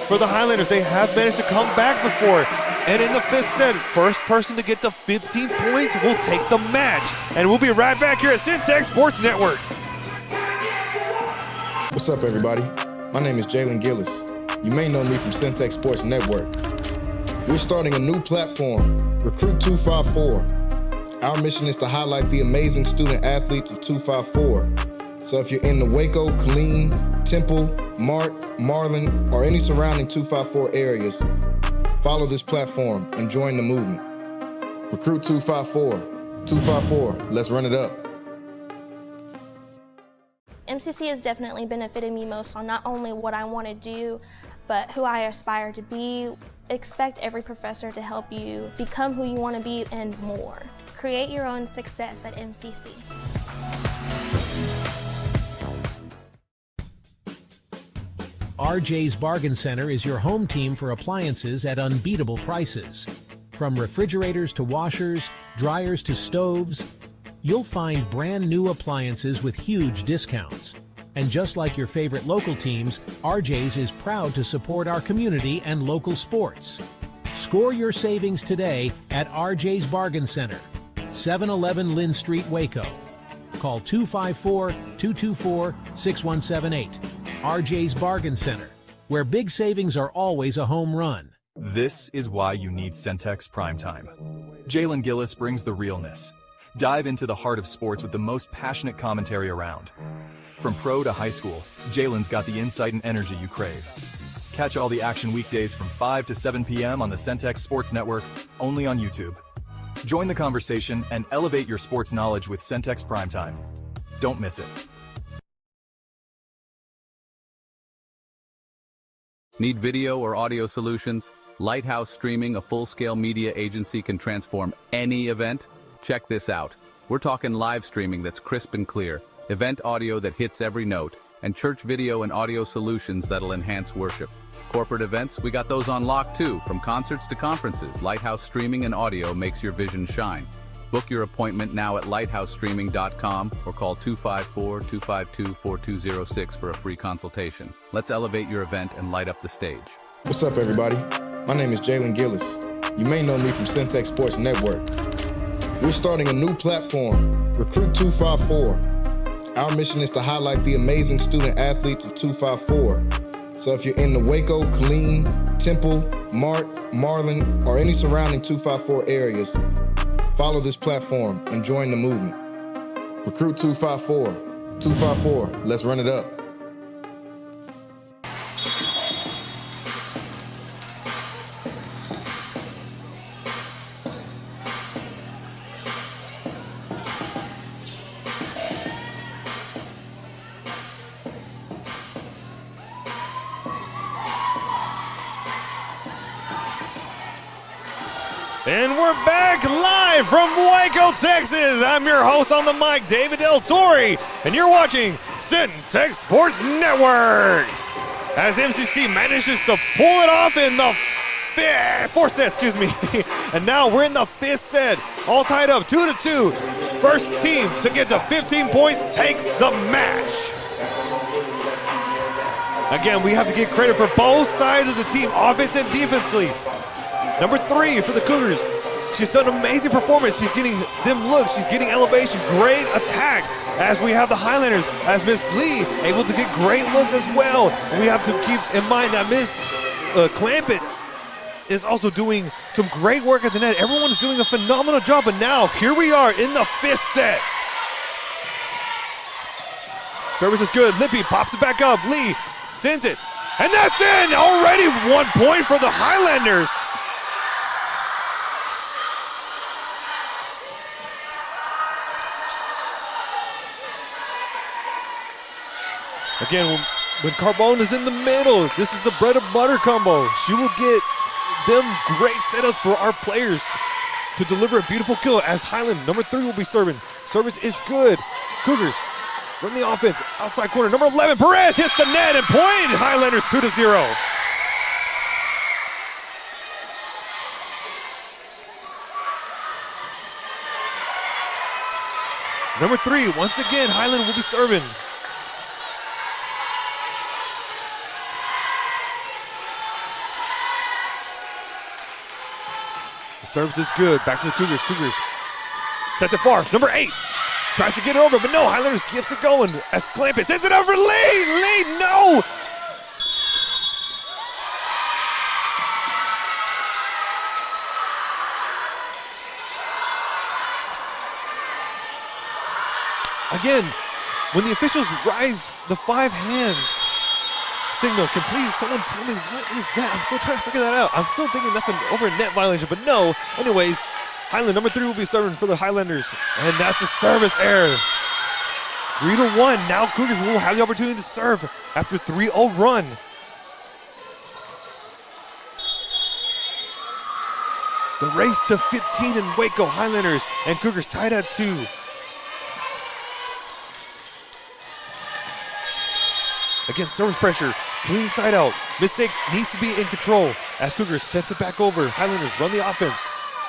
for the Highlanders. They have managed to come back before. And in the 5th set, first person to get to 15 points will take the match. And we'll be right back here at Centex Sports Network. What's up, everybody? My name is Jalen Gillis. You may know me from Centex Sports Network. We're starting a new platform, Recruit 254. Our mission is to highlight the amazing student athletes of 254. So if you're in the Waco, Killeen, Temple, Mart, Marlin, or any surrounding 254 areas, follow this platform and join the movement. Recruit 254. 254, let's run it up. MCC has definitely benefited me most on not only what I want to do, but who I aspire to be. Expect every professor to help you become who you want to be and more. Create your own success at MCC. RJ's Bargain Center is your home team for appliances at unbeatable prices. From refrigerators to washers, dryers to stoves, you'll find brand new appliances with huge discounts. And just like your favorite local teams, RJ's is proud to support our community and local sports. Score your savings today at RJ's Bargain Center, 711 Lynn Street, Waco. Call 254-224-6178 RJ's Bargain Center, where big savings are always a home run. This is why you need Centex Primetime. Jalen Gillis brings the realness. Dive into the heart of sports with the most passionate commentary around. From pro to high school, Jalen's got the insight and energy you crave. Catch all the action weekdays from 5 to 7 p.m. on the Centex Sports Network, only on YouTube. Join the conversation and elevate your sports knowledge with Centex Primetime. Don't miss it. Need video or audio solutions? Lighthouse Streaming, a full-scale media agency, can transform any event. Check this out. We're talking live streaming that's crisp and clear, event audio that hits every note, and church video and audio solutions that'll enhance worship. Corporate events, we got those on lock too. From concerts to conferences, Lighthouse Streaming and audio makes your vision shine. Book your appointment now at lighthousestreaming.com or call 254-252-4206 for a free consultation. Let's elevate your event and light up the stage. What's up, everybody? My name is Jalen Gillis. You may know me from Centex Sports Network. We're starting a new platform, Recruit 254. Our mission is to highlight the amazing student athletes of 254. So if you're in the Waco, Killeen, Temple, Mart, Marlin, or any surrounding 254 areas, follow this platform and join the movement. Recruit 254. 254, let's run it up. And we're back live from Waco, Texas. I'm your host on the mic, David Del Torre, and you're watching Centex Sports Network. As MCC manages to pull it off in the fourth set, and now we're in the fifth set, all tied up 2-2. First team to get to 15 points takes the match. Again, we have to give credit for both sides of the team, offense and defensively. Number 3 for the Cougars. She's done an amazing performance. She's getting them looks. She's getting elevation. Great attack. As we have the Highlanders, as Miss Lee able to get great looks as well. And we have to keep in mind that Miss Clampett is also doing some great work at the net. Everyone's doing a phenomenal job. But now, here we are in the fifth set. Service is good. Lippy pops it back up. Lee sends it. And that's in! Already 1 point for the Highlanders. Again, when Carbone is in the middle, this is a bread and butter combo. She will get them great setups for our players to deliver a beautiful kill as Highland, number 3, will be serving. Service is good. Cougars run the offense, outside corner. Number 11, Perez hits the net and point. Highlanders 2-0. Number 3, once again, Highland will be serving. The service is good. Back to the Cougars. Cougars sets it far. Number 8 tries to get it over, but no. Highlanders keeps it going as Clampett sends it over. Lee, no. Again, when the officials rise the 5 hands signal, can please someone tell me what is that? I'm still trying to figure that out. I'm still thinking that's an over net violation, but no. Anyways, Highland number 3 will be serving for the Highlanders, and that's a service error. 3-1. Now Cougars will have the opportunity to serve after 3-0 run. The race to 15 in Waco. Highlanders and Cougars tied at 2. Again, service pressure, clean side out. Mistake needs to be in control as Cougars sets it back over. Highlanders run the offense.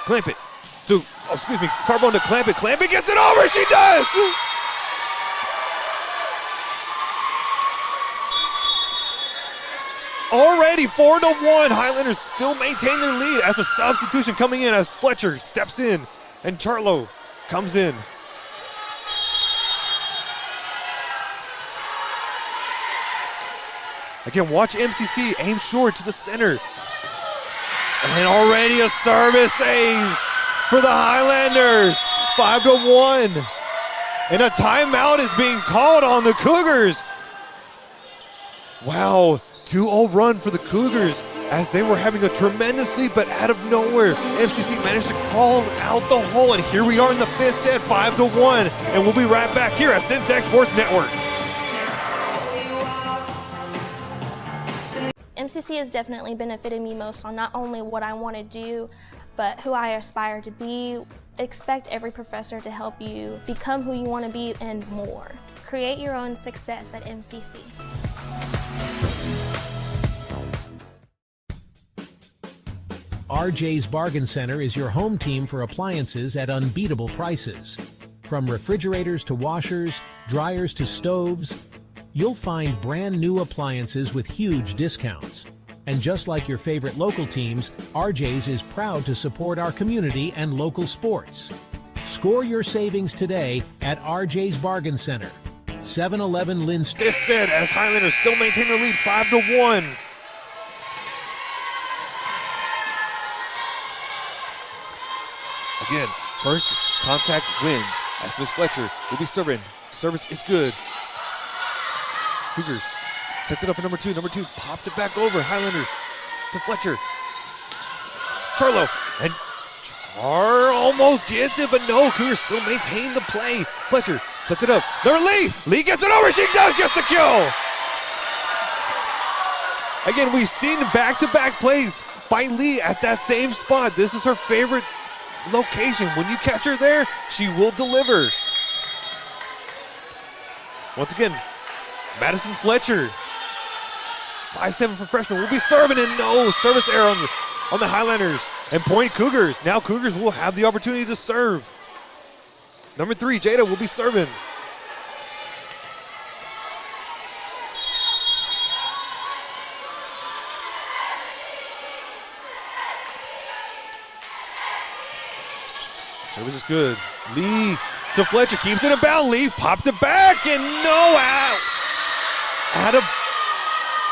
Clampett to, Carbone to Clampett. Clampett gets it over, she does! Already 4-1, Highlanders still maintain their lead as a substitution coming in as Fletcher steps in and Charlo comes in. Again, watch MCC aim short to the center. And already a service ace for the Highlanders. 5-1. And a timeout is being called on the Cougars. Wow, 2-0 run for the Cougars as they were having a tremendous lead, but out of nowhere, MCC managed to crawl out the hole. And here we are in the 5th set, 5-1. And we'll be right back here at Centex Sports Network. MCC has definitely benefited me most on not only what I want to do, but who I aspire to be. Expect every professor to help you become who you want to be and more. Create your own success at MCC. RJ's Bargain Center is your home team for appliances at unbeatable prices. From refrigerators to washers, dryers to stoves, you'll find brand new appliances with huge discounts. And just like your favorite local teams, RJ's is proud to support our community and local sports. Score your savings today at RJ's Bargain Center, 711 Lynn Street. This set as Highlanders still maintain their lead, 5-1. Again, first contact wins as Miss Fletcher will be serving. Service is good. Cougars sets it up for number two. Number two pops it back over. Highlanders to Fletcher. Charlo. And Char almost gets it, but no. Cougars still maintain the play. Fletcher sets it up. There, Lee. Lee gets it over. She does get the kill. Again, we've seen back-to-back plays by Lee at that same spot. This is her favorite location. When you catch her there, she will deliver. Once again, Madison Fletcher, 5'7" for freshman, will be serving, and no service error on the Highlanders. And point Cougars. Now Cougars will have the opportunity to serve. Number 3, Jada, will be serving. Service is good. Lee to Fletcher, keeps it in bound. Lee pops it back, and no, out of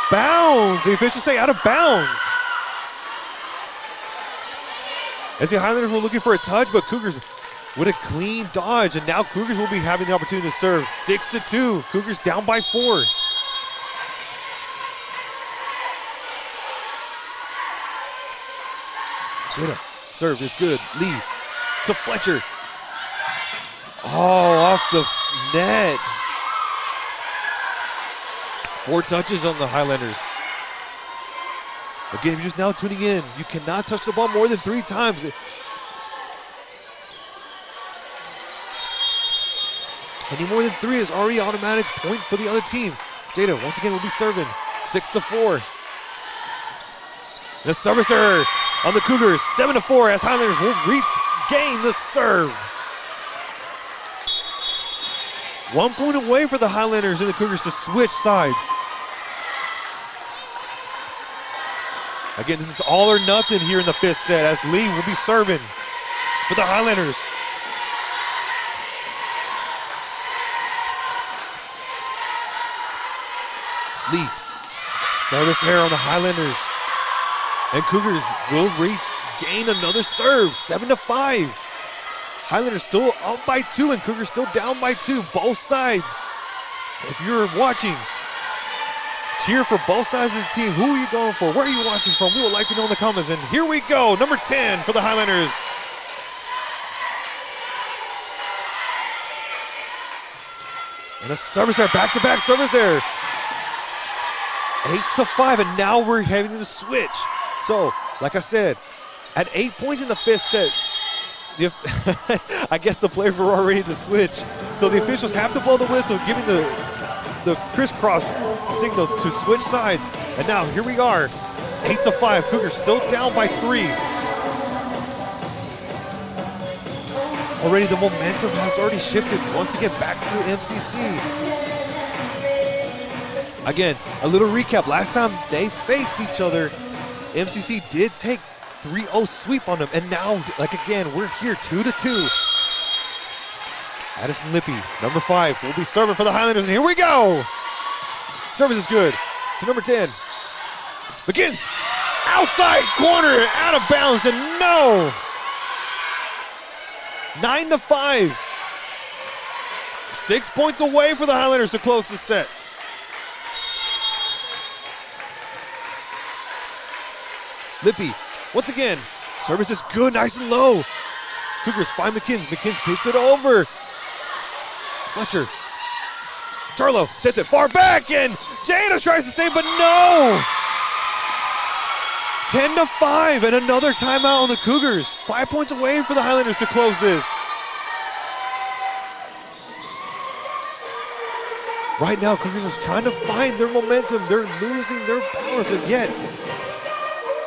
bounds. The officials say out of bounds. As the Highlanders were looking for a touch, but Cougars with a clean dodge, and now Cougars will be having the opportunity to serve. 6-2, Cougars down by 4. Jada, serve is good. Lee to Fletcher. Oh, off the net. 4 touches on the Highlanders. Again, if you're just now tuning in, you cannot touch the ball more than 3 times. Any more than 3 is already automatic point for the other team. Jada, once again, will be serving. 6-4. The service error on the Cougars. 7-4 as Highlanders will regain the serve. 1 point away for the Highlanders and the Cougars to switch sides. Again, this is all or nothing here in the 5th set as Lee will be serving for the Highlanders. Lee, service error on the Highlanders. And Cougars will regain another serve, 7-5. Highlanders still up by 2 and Cougars still down by 2, both sides. If you're watching, cheer for both sides of the team. Who are you going for? Where are you watching from? We would like to know in the comments. And here we go, number 10 for the Highlanders. And a service error, back-to-back service error. 8-5, and now we're having to switch. So, like I said, at 8 points in the 5th set, I guess the players were all ready to switch. So the officials have to blow the whistle, giving the crisscross signal to switch sides. And now here we are, 8-5. Cougars still down by 3. Already the momentum has already shifted once again back to MCC. Again, a little recap. Last time they faced each other, MCC did take 3-0 sweep on them, and now, like again, we're here 2-2. Addison Lippy, number 5, will be serving for the Highlanders, and here we go! Service is good to number 10. McKinn's outside corner, out of bounds, and no. 9-5. 6 points away for the Highlanders to close the set. Lippy, once again, service is good, nice and low. Cougars find McKinn's. McKinn's picks it over. Fletcher. Charlo sets it far back, and Jada tries to save, but no! 10-5, and another timeout on the Cougars. 5 points away for the Highlanders to close this. Right now, Cougars is trying to find their momentum. They're losing their balance, and yet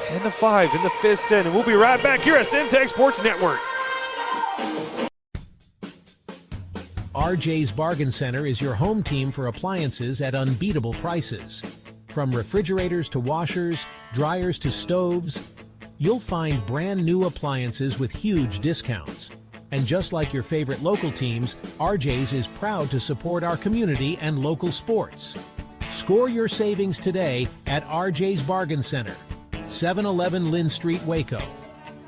10-5 in the fifth set, and we'll be right back here at Centex Sports Network. RJ's Bargain Center is your home team for appliances at unbeatable prices. From refrigerators to washers, dryers to stoves, you'll find brand new appliances with huge discounts. And just like your favorite local teams, RJ's is proud to support our community and local sports. Score your savings today at RJ's Bargain Center, 711 Lynn Street, Waco.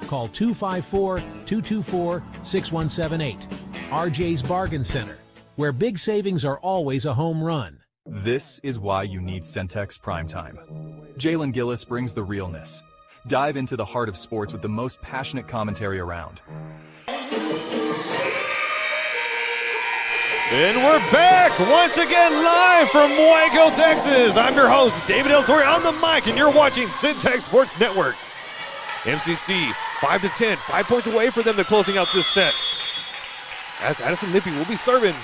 Call 254-224-6178. RJ's Bargain Center, where big savings are always a home run. This is why you need Centex Primetime. Jalen Gillis brings the realness. Dive into the heart of sports with the most passionate commentary around. And we're back once again live from Waco, Texas. I'm your host, David El Torre, on the mic, and you're watching Centex Sports Network. MCC 5-10, 5 points away for them to closing out this set. As Addison Lippy will be serving.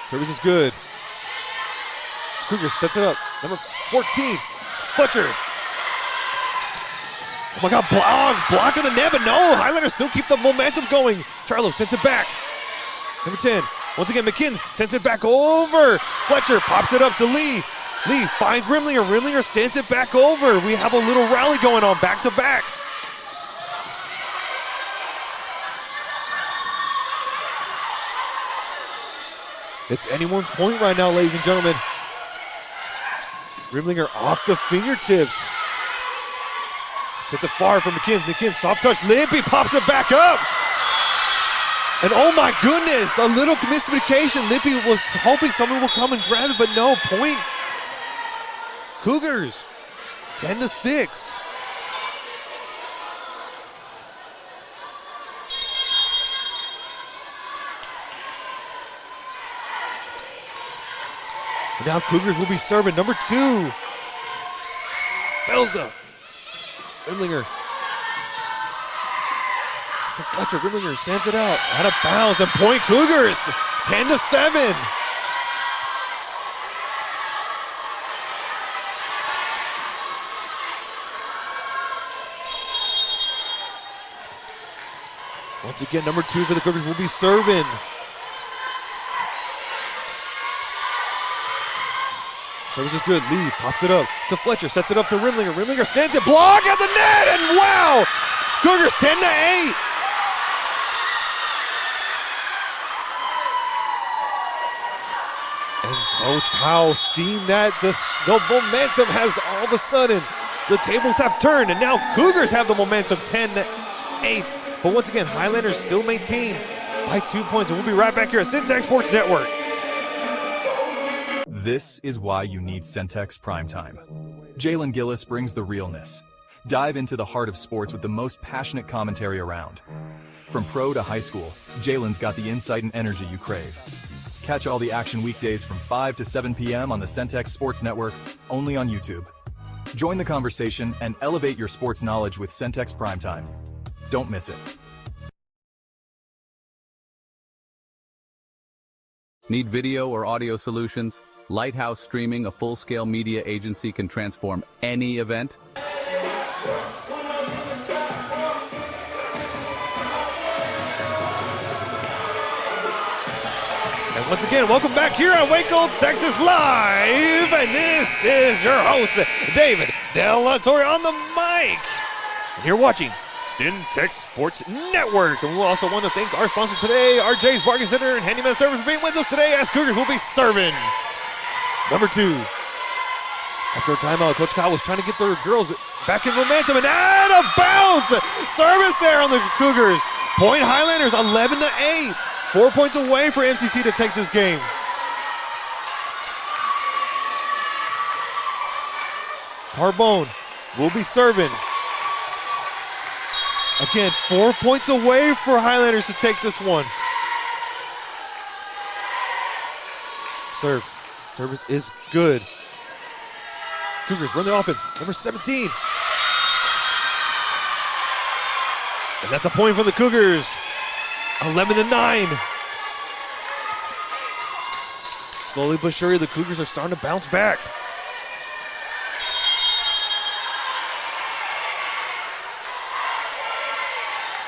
Service is good. Cougars sets it up. Number 14, Fletcher. Oh my God, blocking the net, but no, Highlanders still keep the momentum going. Charlo sends it back. Number 10, once again, McKinn's sends it back over. Fletcher pops it up to Lee. Lee finds Rimlinger. Rimlinger sends it back over. We have a little rally going on back to back. It's anyone's point right now, ladies and gentlemen. Rimlinger off the fingertips. Sets it far from McKinn's. McKinn's soft touch. Lippy pops it back up. And oh my goodness, a little miscommunication. Lippy was hoping someone will come and grab it, but no, point. Cougars, 10-6. And now Cougars will be serving. Number 2, Belza. Rimlinger. To Fletcher. Rimlinger sends it out. Out of bounds. And point Cougars. 10-7. Once again, number 2 for the Cougars will be serving. Service is good. Lee pops it up to Fletcher, sets it up to Rimlinger. Rimlinger sends it, block at the net, and wow! Cougars 10-8. And Coach Kyle seeing that the momentum has all of a sudden, the tables have turned, and now Cougars have the momentum 10-8. But once again, Highlanders still maintain by 2 points, and we'll be right back here at Centex Sports Network. This is why you need Centex Primetime. Jalen Gillis brings the realness. Dive into the heart of sports with the most passionate commentary around. From pro to high school, Jalen's got the insight and energy you crave. Catch all the action weekdays from 5 to 7 p.m. on the Centex Sports Network, only on YouTube. Join the conversation and elevate your sports knowledge with Centex Primetime. Don't miss it. Need video or audio solutions? Lighthouse Streaming, a full-scale media agency, can transform any event. And once again, welcome back here at Waco, Texas Live. And this is your host, David Del Torre, on the mic. And you're watching Centex Sports Network. And we also want to thank our sponsor today, RJ's Bargain Center and Handyman Service, for being with us today as Cougars will be serving. Number 2, After a timeout, Coach Kyle was trying to get their girls back in momentum, and out of bounds! Service there on the Cougars. Point Highlanders 11-8. 4 points away for MCC to take this game. Carbone will be serving. Again, 4 points away for Highlanders to take this one. Service is good. Cougars run the offense. Number 17. And that's a point for the Cougars. 11-9. Slowly but surely, the Cougars are starting to bounce back.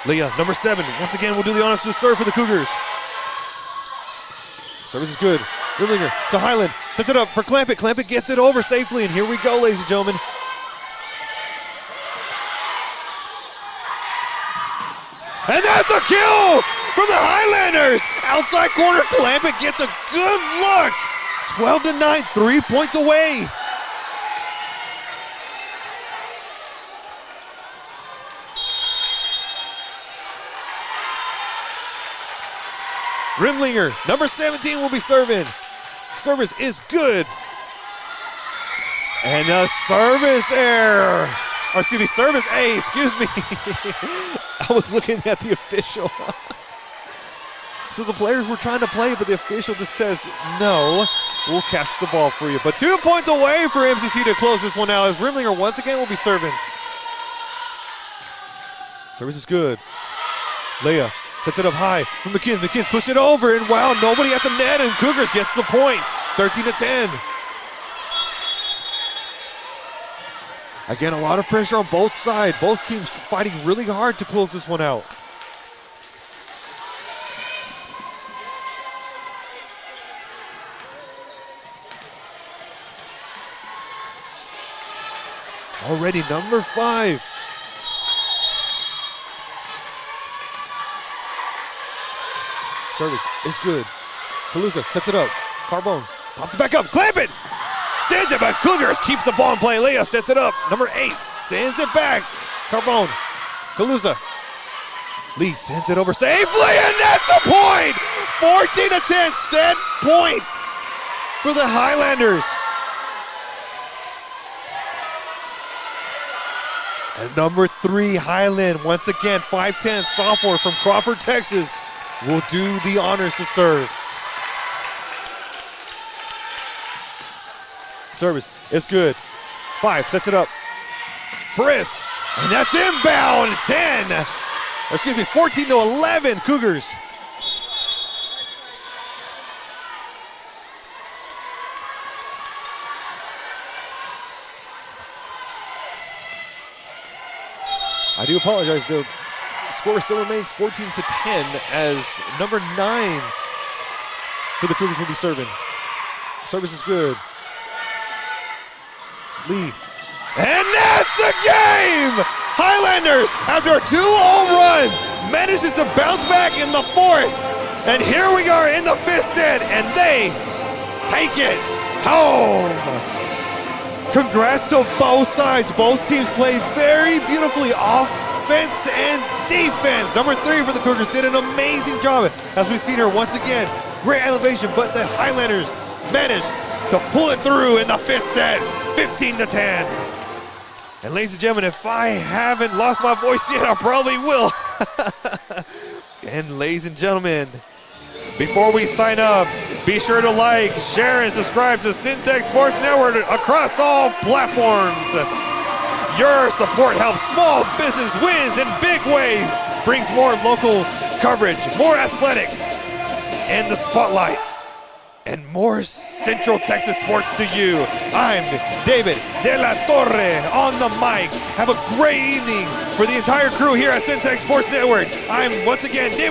Leah, number 7, once again will do the honors to serve for the Cougars. Service is good. Rimlinger to Highland, sets it up for Clampett. Clampett gets it over safely, and here we go, ladies and gentlemen. And that's a kill from the Highlanders. Outside corner, Clampett gets a good look. 12-9, 3 points away. Rimlinger, number 17, will be serving. Service is good. And a service error. Or excuse me, service A, excuse me. I was looking at the official. So the players were trying to play, but the official just says, no, we'll catch the ball for you. But 2 points away for MCC to close this one out as Rimlinger once again will be serving. Service is good. Leah sets it up high from McKins. McKins push it over, and wow, nobody at the net, and Cougars gets the point. 13-10. Again, a lot of pressure on both sides. Both teams fighting really hard to close this one out. Already number 5. Service is good. Calusa sets it up. Carbone pops it back up. Clamp it! Sends it back. Cougars keeps the ball in play. Leah sets it up. Number 8 sends it back. Carbone. Calusa. Lee sends it over safely, and that's a point! 14-10, set point for the Highlanders. And number 3, Highland, once again, 5'10", sophomore from Crawford, Texas, will do the honors to serve. Service is good. 5 sets it up. Brisk, and that's inbound. 14-11, Cougars. I do apologize, the score still remains 14-10 as number 9 for the Cougars will be serving. Service is good. Lee. And that's the game! Highlanders, after a 2-0 run, manages to bounce back in the 4th. And here we are in the 5th set, and they take it home. Congrats to both sides. Both teams played very beautifully, offense and defense. Number 3 for the Cougars did an amazing job, as we've seen her once again. Great elevation, but the Highlanders managed to pull it through in the 5th set, 15-10. And ladies and gentlemen, if I haven't lost my voice yet, I probably will. And ladies and gentlemen, before we sign up, be sure to like, share, and subscribe to Centex Sports Network across all platforms. Your support helps small business wins in big ways, brings more local coverage, more athletics in the spotlight, and more Central Texas sports to you. I'm David De La Torre on the mic. Have a great evening for the entire crew here at Centex Sports Network. I'm once again David.